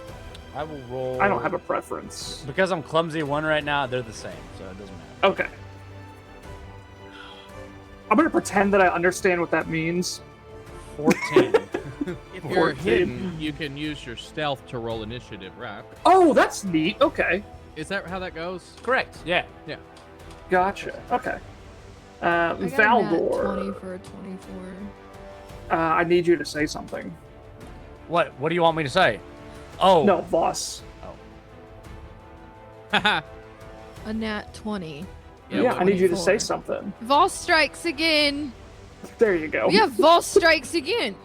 I will roll. I don't have a preference. Because I'm clumsy 1 right now, they're the same, so it doesn't matter. Okay. I'm gonna pretend that I understand what that means. 14. If you're 14. hidden, you can use your stealth to roll initiative, right? Oh, that's neat. Okay, Is that how that goes? Correct. Yeah. Yeah. gotcha. Okay. I got a nat Valgor, 20 for a 24. I need you to say something. What do you want me to say? Oh. No, Voss. Haha. A nat 20. Yeah, I need you to say 24. something. Voss strikes again. There you go. Yeah, Voss strikes again.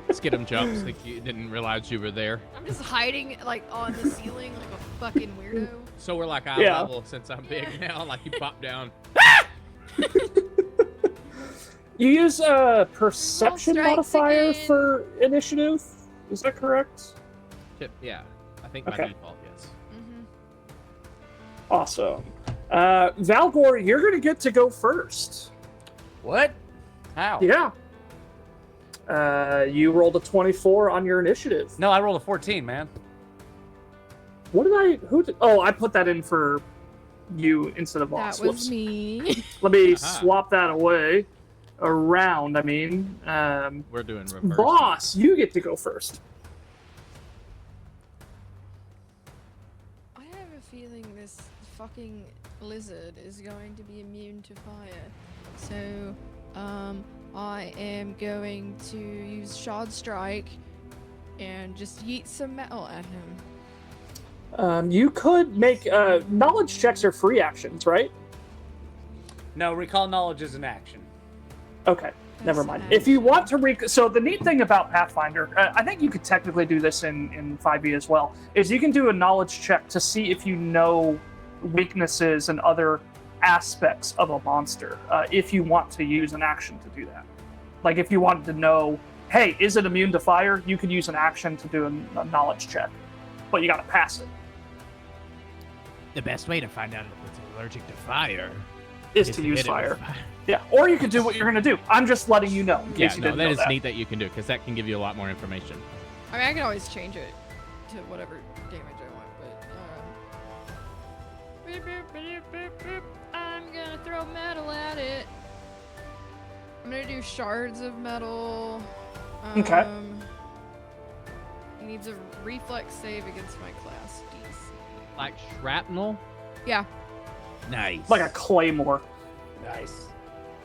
Skidum jumps like you didn't realize you were there. I'm just hiding like on the ceiling like a fucking weirdo. So we're like eye Yeah. level since I'm big now. Like you pop down. You use a perception strikes modifier again. for initiative. Is that correct? Yeah, I think by Okay. default, yes. Awesome. Valgor, you're gonna get to go first. What? How? Yeah. You rolled a 24 on your initiative. No, I rolled a 14, man. What did I? Who did? Oh, I put that in for you instead of Voss. That was Whoops. me. Let me Aha. swap that away. Around, I mean. We're doing reverse. Boss, you get to go first. I have a feeling this fucking lizard is going to be immune to fire. So, I am going to use Shard Strike and just yeet some metal at him. You could make knowledge checks are free actions, right? No, recall knowledge is an action. Okay, never That's mind. an If you action. want to so the neat thing about Pathfinder, I think you could technically do this in 5e as well, is you can do a knowledge check to see if you know weaknesses and other aspects of a monster, if you want to use an action to do that. Like if you wanted to know, hey, is it immune to fire? You could use an action to do a knowledge check, but you got to pass it. The best way to find out if it's allergic to fire Is to use hit it with fire. Yeah, or you could do what you're gonna do. I'm just letting you know in Yeah, case you no, didn't that know is that. neat that you can do because that can give you a lot more information. I mean, I can always change it to whatever damage I want, but beep, beep, beep, beep, beep. I'm gonna throw metal at it. I'm gonna do shards of metal. Okay. He needs a reflex save against my class DC. Like shrapnel? Yeah. Nice. Like a claymore. Nice.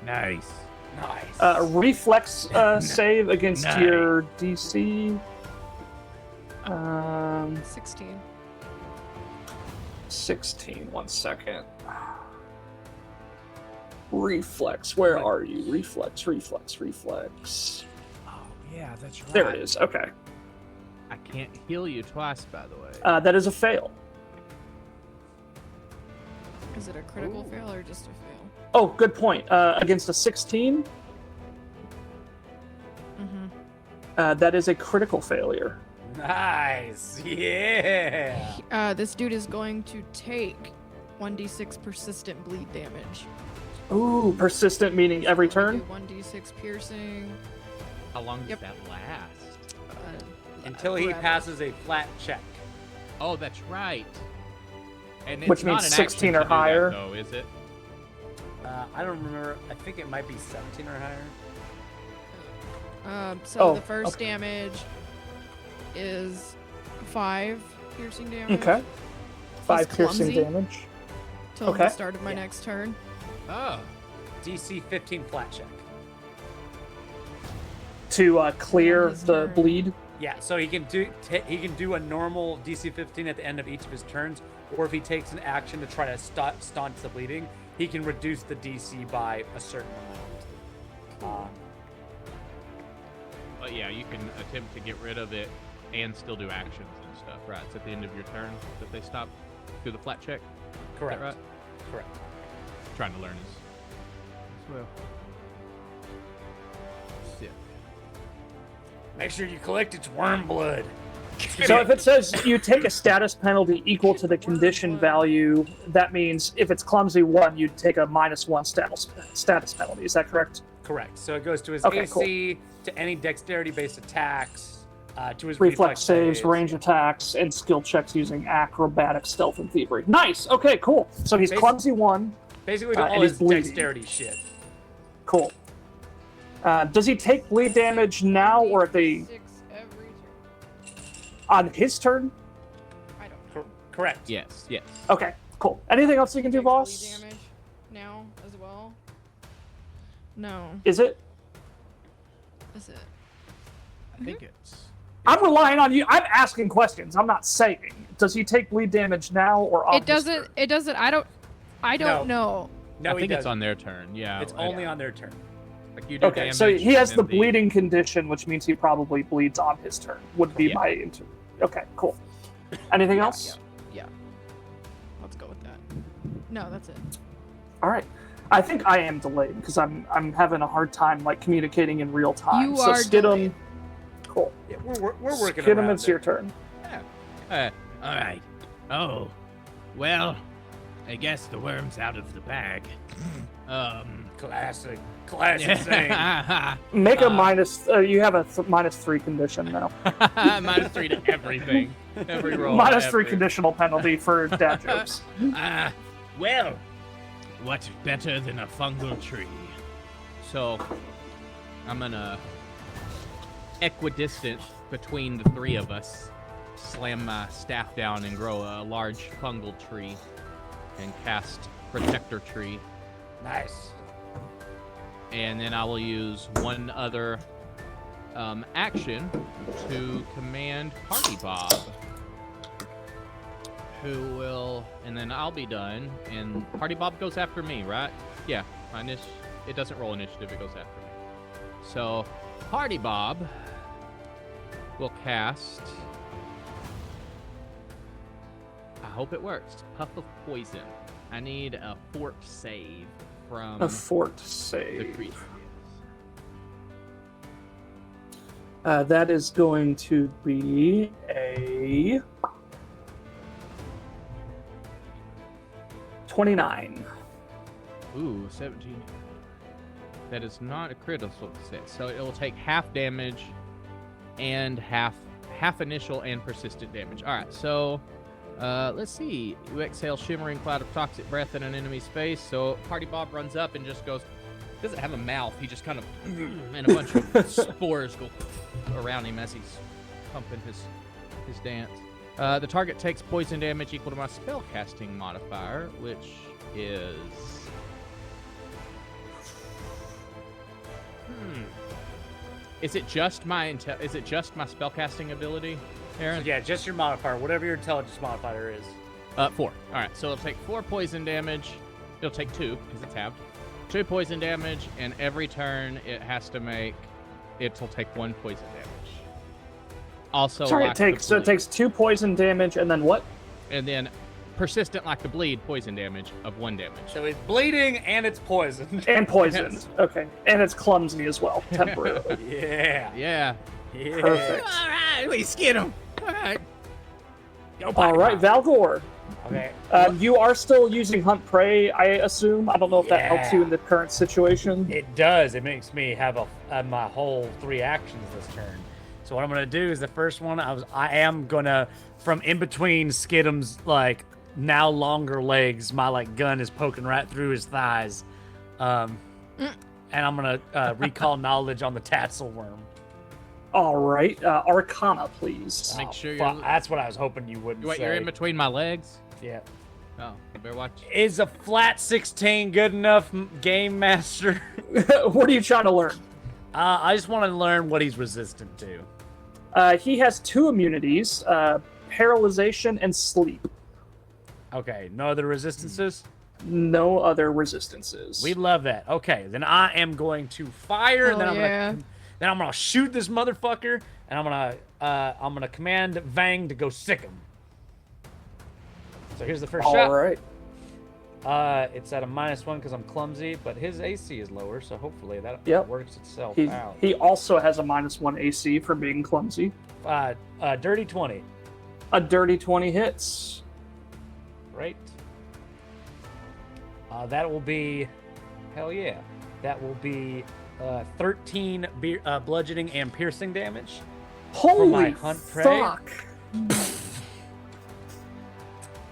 Nice. Nice. Reflex save against Nice. your DC. 16. 16. 1 second. Reflex. Where are you? Reflex. Oh, yeah, that's right. There it is. Okay. I can't heal you twice, by the way. That is a fail. Is it a critical fail or just a fail? Oh, good point. Against a 16, that is a critical failure. Nice. Yeah. This dude is going to take 1d6 persistent bleed damage. Ooh, persistent meaning every turn? Do 1d6 piercing. How long does Yep. that last? Until he forever. passes a flat check. Oh, that's right. And Which it's not means an action 16 to or do that, higher. though, is it? I don't remember. I think it might be 17 or higher. So Oh, the first okay. damage is 5 piercing damage. Okay. 5 He's piercing clumsy. damage. Till Okay. the start of my next turn. Oh. DC 15 flat check. To clear his the turn. bleed. Yeah, so he can do a normal DC 15 at the end of each of his turns, or if he takes an action to try to staunch the bleeding, he can reduce the DC by a certain amount. But yeah, you can attempt to get rid of it and still do actions and stuff, right? It's at the end of your turn that they stop, do the flat check. Correct. Is that right? Correct. Trying to learn as well. Sick. Make sure you collect its worm blood. So if it says you take a status penalty equal to the condition value, that means if it's clumsy 1, you'd take a -1 status penalty. Is that correct? Correct. So it goes to his Okay, AC, to any dexterity-based attacks, to his Reflex saves, range attacks, and skill checks using acrobatics, stealth, and thievery. Nice. Okay, cool. So he's clumsy 1. Basically, to and all he's his bleeding. dexterity shit. Cool. Does he take bleed damage now or at the 6 every turn. on his turn? I don't know. Correct. Yes, yes. Okay, cool. Anything else you can do, Takes bleed boss? damage now as well. No. Is it? That's it. I think it's. I'm relying on you. I'm asking questions. I'm not saying. Does he take bleed damage now or on It his doesn't. turn? It doesn't. I don't know. No, I think it's doesn't. on their turn. Yeah. It's only on their turn. Like you do Okay, damage, so he has and the then bleeding condition, which means he probably bleeds on his turn. Would be Yeah. my Okay, cool. Anything else? Yeah. Let's go with that. No, that's it. All right. I think I am delayed because I'm having a hard time like communicating in real time. You so are Skidum, delayed. cool. Yeah, we're working Skidum, around it's your it. turn. All right. Oh, well, I guess the worm's out of the bag. Classic thing. Make a minus. You have a -3 condition now. -3 to everything. Every roll. -3 every- conditional penalty for dad jokes. Well, what's better than a fungal tree? So, I'm gonna equidistant between the three of us, slam my staff down and grow a large fungal tree, and cast Protector Tree. Nice. and then I will use one other action to command Party Bob, who will, and then I'll be done. And Party Bob goes after me, right? Yeah, it doesn't roll initiative, it goes after me. So Party Bob will cast, I hope it works, Puff of Poison. I need a fort save from A fort the save. creature. That is going to be a 29. Ooh, 17. That is not a critical success. So it will take half damage and half initial and persistent damage. All right, so let's see. You exhale shimmering cloud of toxic breath in an enemy's face. So Party Bob runs up and just goes, doesn't have a mouth. He just kind of, and a bunch of spores go around him as he's pumping his dance. The target takes poison damage equal to my spellcasting modifier, which is... Is it just my spellcasting ability, Aaron? Yeah, just your modifier, whatever your intelligence modifier is. 4. All right, so it'll take 4 poison damage. It'll take 2 because it's halved. 2 poison damage, and every turn it'll take 1 poison damage. Also, Sorry, like it takes 2 poison damage and then what? and then persistent like the bleed poison damage of 1 damage. So it's bleeding and it's poisoned. And poisoned. Yes. Okay. And it's clumsy as well, temporarily. Yeah. Yeah. Yeah. Perfect. All right, we skin him. All right. Go, All right, Valgor. Okay. You are still using Hunt-Prey, I assume. I don't know if that helps you in the current situation. It does. It makes me have my whole 3 actions this turn. So what I'm gonna do is the first one I am gonna, from in between Skidum's like now longer legs, my like gun is poking right through his thighs, and I'm gonna recall knowledge on the Tassel Worm. All right, Arcana, please. Make sure Fuck, you're. that's what I was hoping you wouldn't Wait, say. you're in between my legs? Yeah. Oh, you better watch. Is a flat 16 good enough, Game Master? What are you trying to learn? I just want to learn what he's resistant to. He has 2 immunities, paralyzation and sleep. Okay, no other resistances? No other resistances. We love that. Okay, then I am going to fire, and Hell then I'm gonna shoot this motherfucker, and I'm gonna command Vang to go sick him. So here's the first shot. All right. It's at a -1 because I'm clumsy, but his AC is lower, so hopefully that Yep. works itself He, out. he also has a -1 AC for being clumsy. Dirty 20. A dirty 20 hits. Right. That will be, hell yeah. That will be 13 bludgeoning and piercing damage. Holy Hunt-Prey. fuck.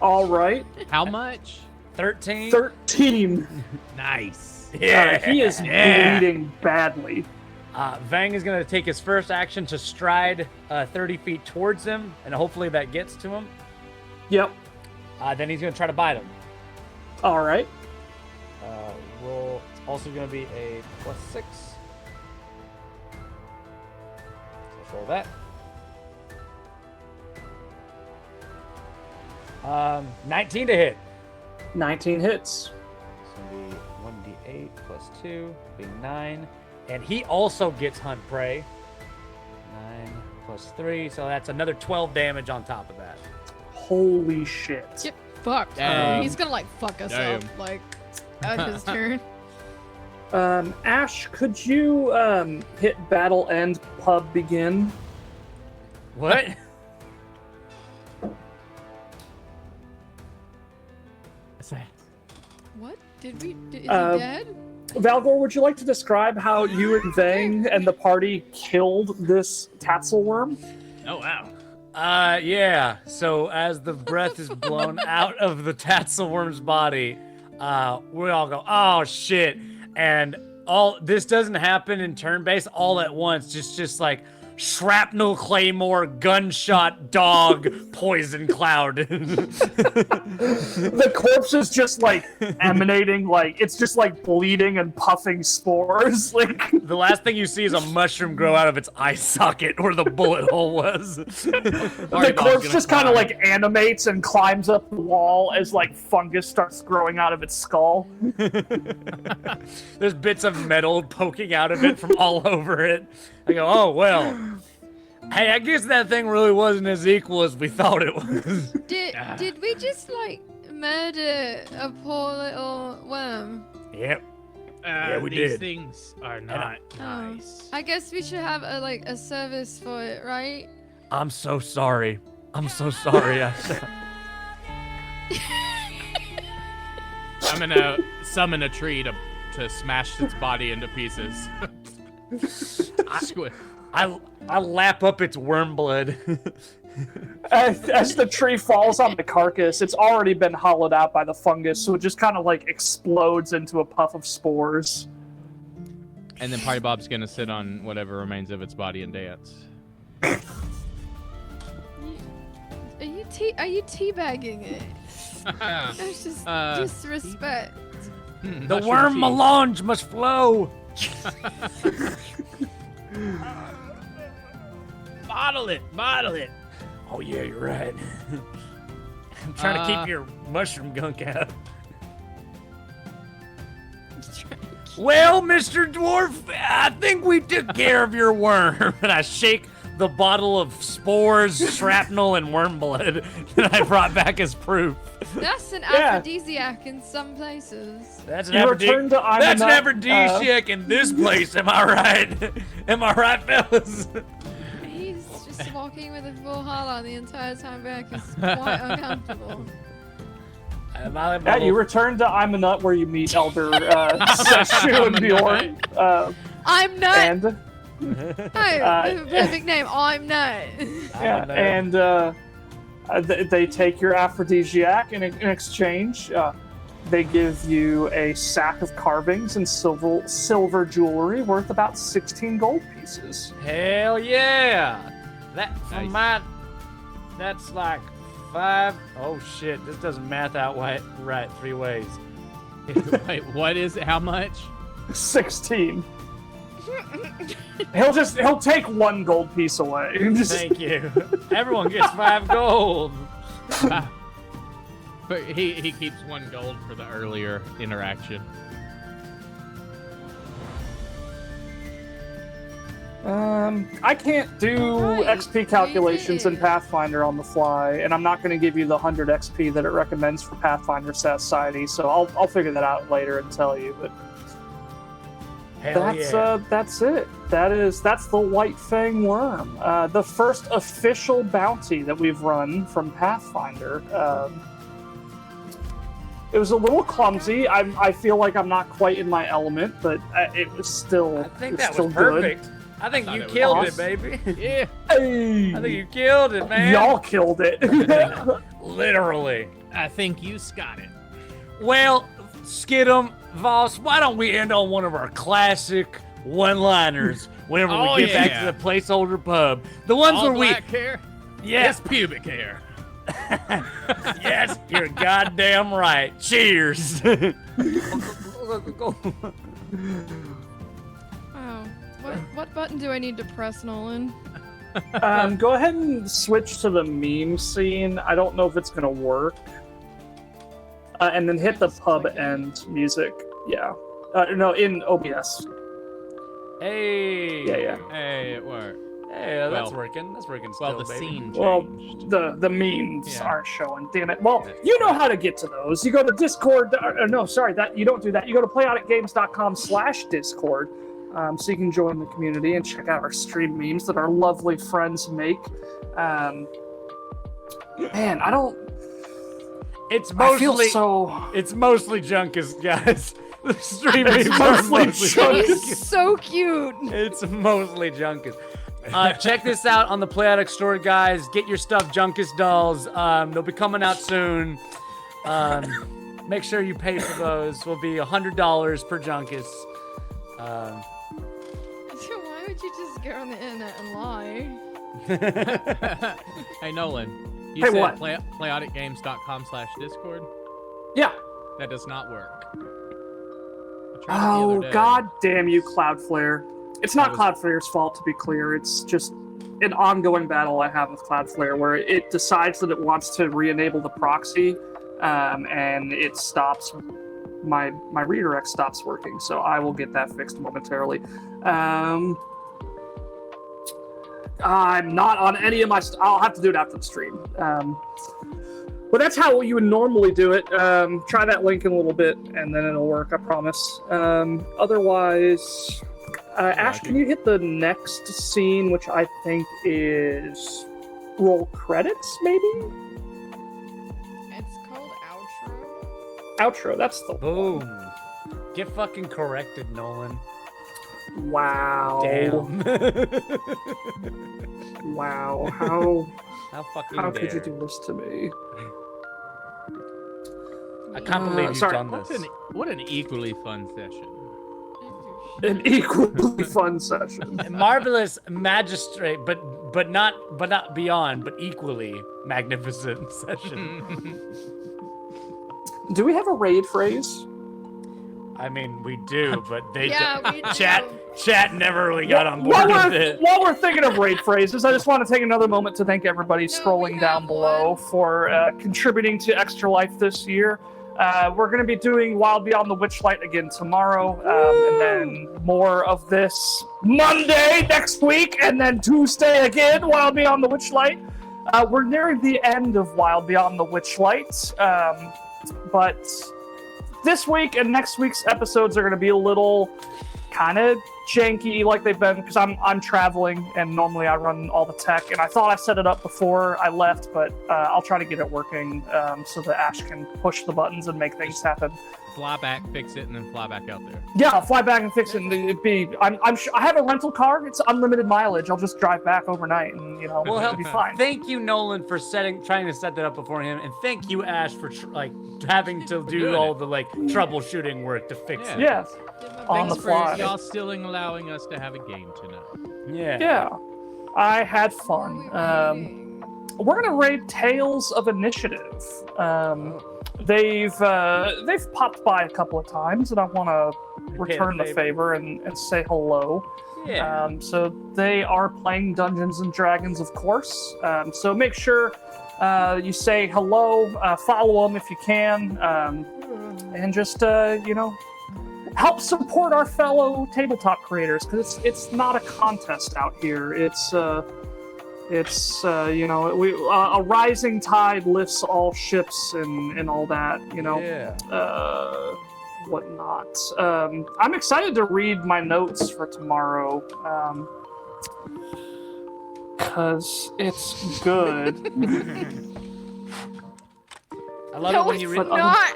All right. How much? 13. 13. Nice. He is bleeding badly. Vang is going to take his first action to stride 30 feet towards him, and hopefully that gets to him. Yep. Then he's going to try to bite him. All right. Roll. It's also going to be a +6. Let's roll that. 19 to hit. 19 hits. It's going to be 1d8 plus 2, being 9. And he also gets Hunt-Prey. 9 plus 3, so that's another 12 damage on top of that. Holy shit. Get fucked. Dang. He's gonna like fuck us Damn. up. Like at his turn. Ash, could you hit battle end pub begin? What? What's that? What? Is he dead? Valgor, would you like to describe how you and Vang and the party killed this Tassel Worm? Oh, wow. Yeah. So as the breath is blown out of the Tassel Worm's body, we all go, oh shit. And all this doesn't happen in turn-based all at once, just like shrapnel, claymore, gunshot, dog, poison cloud. The corpse is just like emanating, like it's just like bleeding and puffing spores. Like The last thing you see is a mushroom grow out of its eye socket where the bullet hole was. the corpse just kind of like animates and climbs up the wall as like fungus starts growing out of its skull. There's bits of metal poking out of it from all over it. I go, oh, well. Hey, I guess that thing really wasn't as equal as we thought it was. Did we just like murder a poor little worm? Yep. We these did. things are not Oh. nice. I guess we should have a service for it, right? I'm so sorry. I'm so sorry. I'm gonna summon a tree to smash its body into pieces. Squid. I lap up its worm blood. As the tree falls on the carcass, it's already been hollowed out by the fungus, so it just kind of like explodes into a puff of spores. And then Party Bob's gonna sit on whatever remains of its body and dance. Are you teabagging it? That's just disrespect. The worm melange must flow. Bottle it, bottle it. Oh, yeah, you're right. I'm trying to keep your mushroom gunk out. Well, Mr. Dwarf, I think we took care of your worm. And I shake the bottle of spores, shrapnel, and worm blood that I brought back as proof. That's an Yeah. aphrodisiac in some places. That's an, You return to that's an Imanut, aphrodisiac in this place, am I right? Am I right, fellas? He's just walking with a full heart on the entire time back. It's quite uncomfortable. Yeah, you return to Imanut where you meet Elder Seshu and Bjorn. I'm not. And Perfect name. I'm not. yeah, and they take your aphrodisiac in exchange. They give you a sack of carvings and silver jewelry worth about 16 gold pieces. Hell yeah! That for Nice. that's like 5. Oh shit! This doesn't math out right 3 ways. Wait, what is it? How much? 16. He'll take 1 gold piece away. Thank you. Everyone gets 5 gold. But he keeps 1 gold for the earlier interaction. I can't do Right, XP calculations we in did. Pathfinder on the fly, and I'm not going to give you the 100 XP that it recommends for Pathfinder Society, so I'll figure that out later and tell you. But Hell yeah. that's it. That's the Whitefang worm, the first official bounty that we've run from Pathfinder. It was a little clumsy. I feel like I'm not quite in my element, but it was still. I think it that still was good. perfect. I think thought you it was killed it, awesome. baby. Yeah. Hey, I think you killed it, man. y'all killed it. Literally. I think you got it. Well, Skidum, Voss, why don't we end on one of our classic one-liners whenever Oh, we get back yeah. to the placeholder pub? The ones All where we... black hair. Yes, It's pubic hair. yes, you're goddamn right. Cheers. Oh, what button do I need to press, Nolan? Go ahead and switch to the meme scene. I don't know if it's gonna work. And then hit the pub end music. Yeah. No, in OBS. Hey. Yeah. Hey, it worked. Hey, that's Well- working. That's working still, Well, the baby. scene Well, changed. the memes Yeah. aren't showing. Damn it. Well, you know how to get to those. You go to Discord. No, sorry, that you don't do that. You go to playoticgames.com/Discord, so you can join the community and check out our stream memes that our lovely friends make. Man, I don't. It's I feel mostly so. it's mostly Junkus, guys. The stream It's memes are mostly Junkus. He's so cute. It's mostly Junkus. Check this out on the Playotic store, guys. Get your stuff, Junkus dolls. They'll be coming out soon. Make sure you pay for those. Will be $100 per Junkus. Why would you just just go on the internet and lie. Hey, Nolan. You Hey, said what? playoticgames.com/discord? Yeah. That does not work. I tried it the Oh, other day. god damn you, Cloudflare. It's not was- Cloudflare's fault, to be clear. It's just an ongoing battle I have with Cloudflare where it decides that it wants to re-enable the proxy, and it stops. My redirect stops working, so I will get that fixed momentarily. I'm not on any of my. I'll have to do it after the stream. But that's how you would normally do it. Try that link in a little bit, and then it'll work. I promise. Otherwise, Ash, can you hit the next scene, which I think is roll credits, maybe? It's called outro. Outro. That's the Boom. Get fucking corrected, Nolan. wow. Damn. Wow. How How fucking how dare. could you do this to me? I can't believe you've sorry. done What this. an equally fun session. An equally fun session. Marvelous magistrate, but not beyond, but equally magnificent session. Do we have a raid phrase? I mean, we do, but they Yeah, don't. we do. Chat never really got on board with it. While we're thinking of raid phrases, I just want to take another moment to thank everybody scrolling we down have below one. for contributing to Extra Life this year. We're going to be doing Wild Beyond the Witchlight again tomorrow, and then more of this Monday next week, and then Tuesday again, Wild Beyond the Witchlight. We're nearing the end of Wild Beyond the Witchlight, but this week and next week's episodes are going to be a little kind of janky like they've been because I'm traveling and normally I run all the tech, and I thought I set it up before I left, but I'll try to get it working so that Ash can push the buttons and make things happen. Fly back, fix it, and then fly back out there. Yeah, I'll fly back and fix it. And it'd be I'm sure I have a rental car. It's unlimited mileage. I'll just drive back overnight, and Well, it'll be fine. Thank you, Nolan, for trying to set that up beforehand, and thank you, Ash, for having to do doing all it. the troubleshooting work to fix Yeah. it. Yeah, Did my On best the For fly. y'all still allowing us to have a game tonight. yeah. I had fun. We're gonna raid Tales of Initiative. They've popped by a couple of times, and I want to return the favor and say hello. Yeah. So they are playing Dungeons and Dragons, of course. So make sure you say hello, follow them if you can, and just help support our fellow tabletop creators, because it's not a contest out here. It's a rising tide lifts all ships and all that. Yeah. Whatnot. I'm excited to read my notes for tomorrow, because it's good. I love No, it when it's you read. not.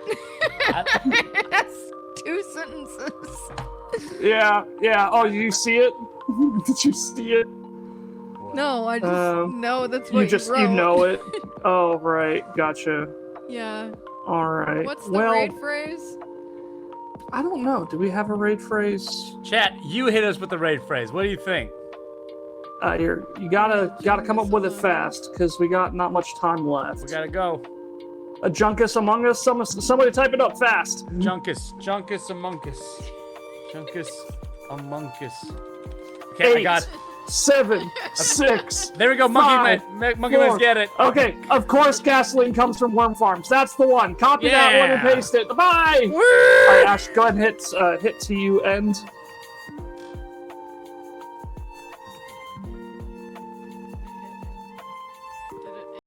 That's 2 sentences. Yeah. Oh, you see it? Did you see it? No, I just know that's what You wrote. know it. Oh, right. Gotcha. Yeah. All right. What's the well, raid phrase? I don't know. Do we have a raid phrase? Chat, you hit us with the raid phrase. What do you think? You gotta come up with it fast, because we got not much time left. We gotta go. A Junkus Among Us. Somebody type it up fast. Junkus Among Us. Junkus Among Us. Okay, I 8, got it. 7, 6. There we go, Five, Monkey Man, 4. get it. Okay, of course, gasoline comes from Wyrm Farms. That's the one. Copy that one and Yeah. paste it. Bye. All right, Ash, go ahead and hit TU end.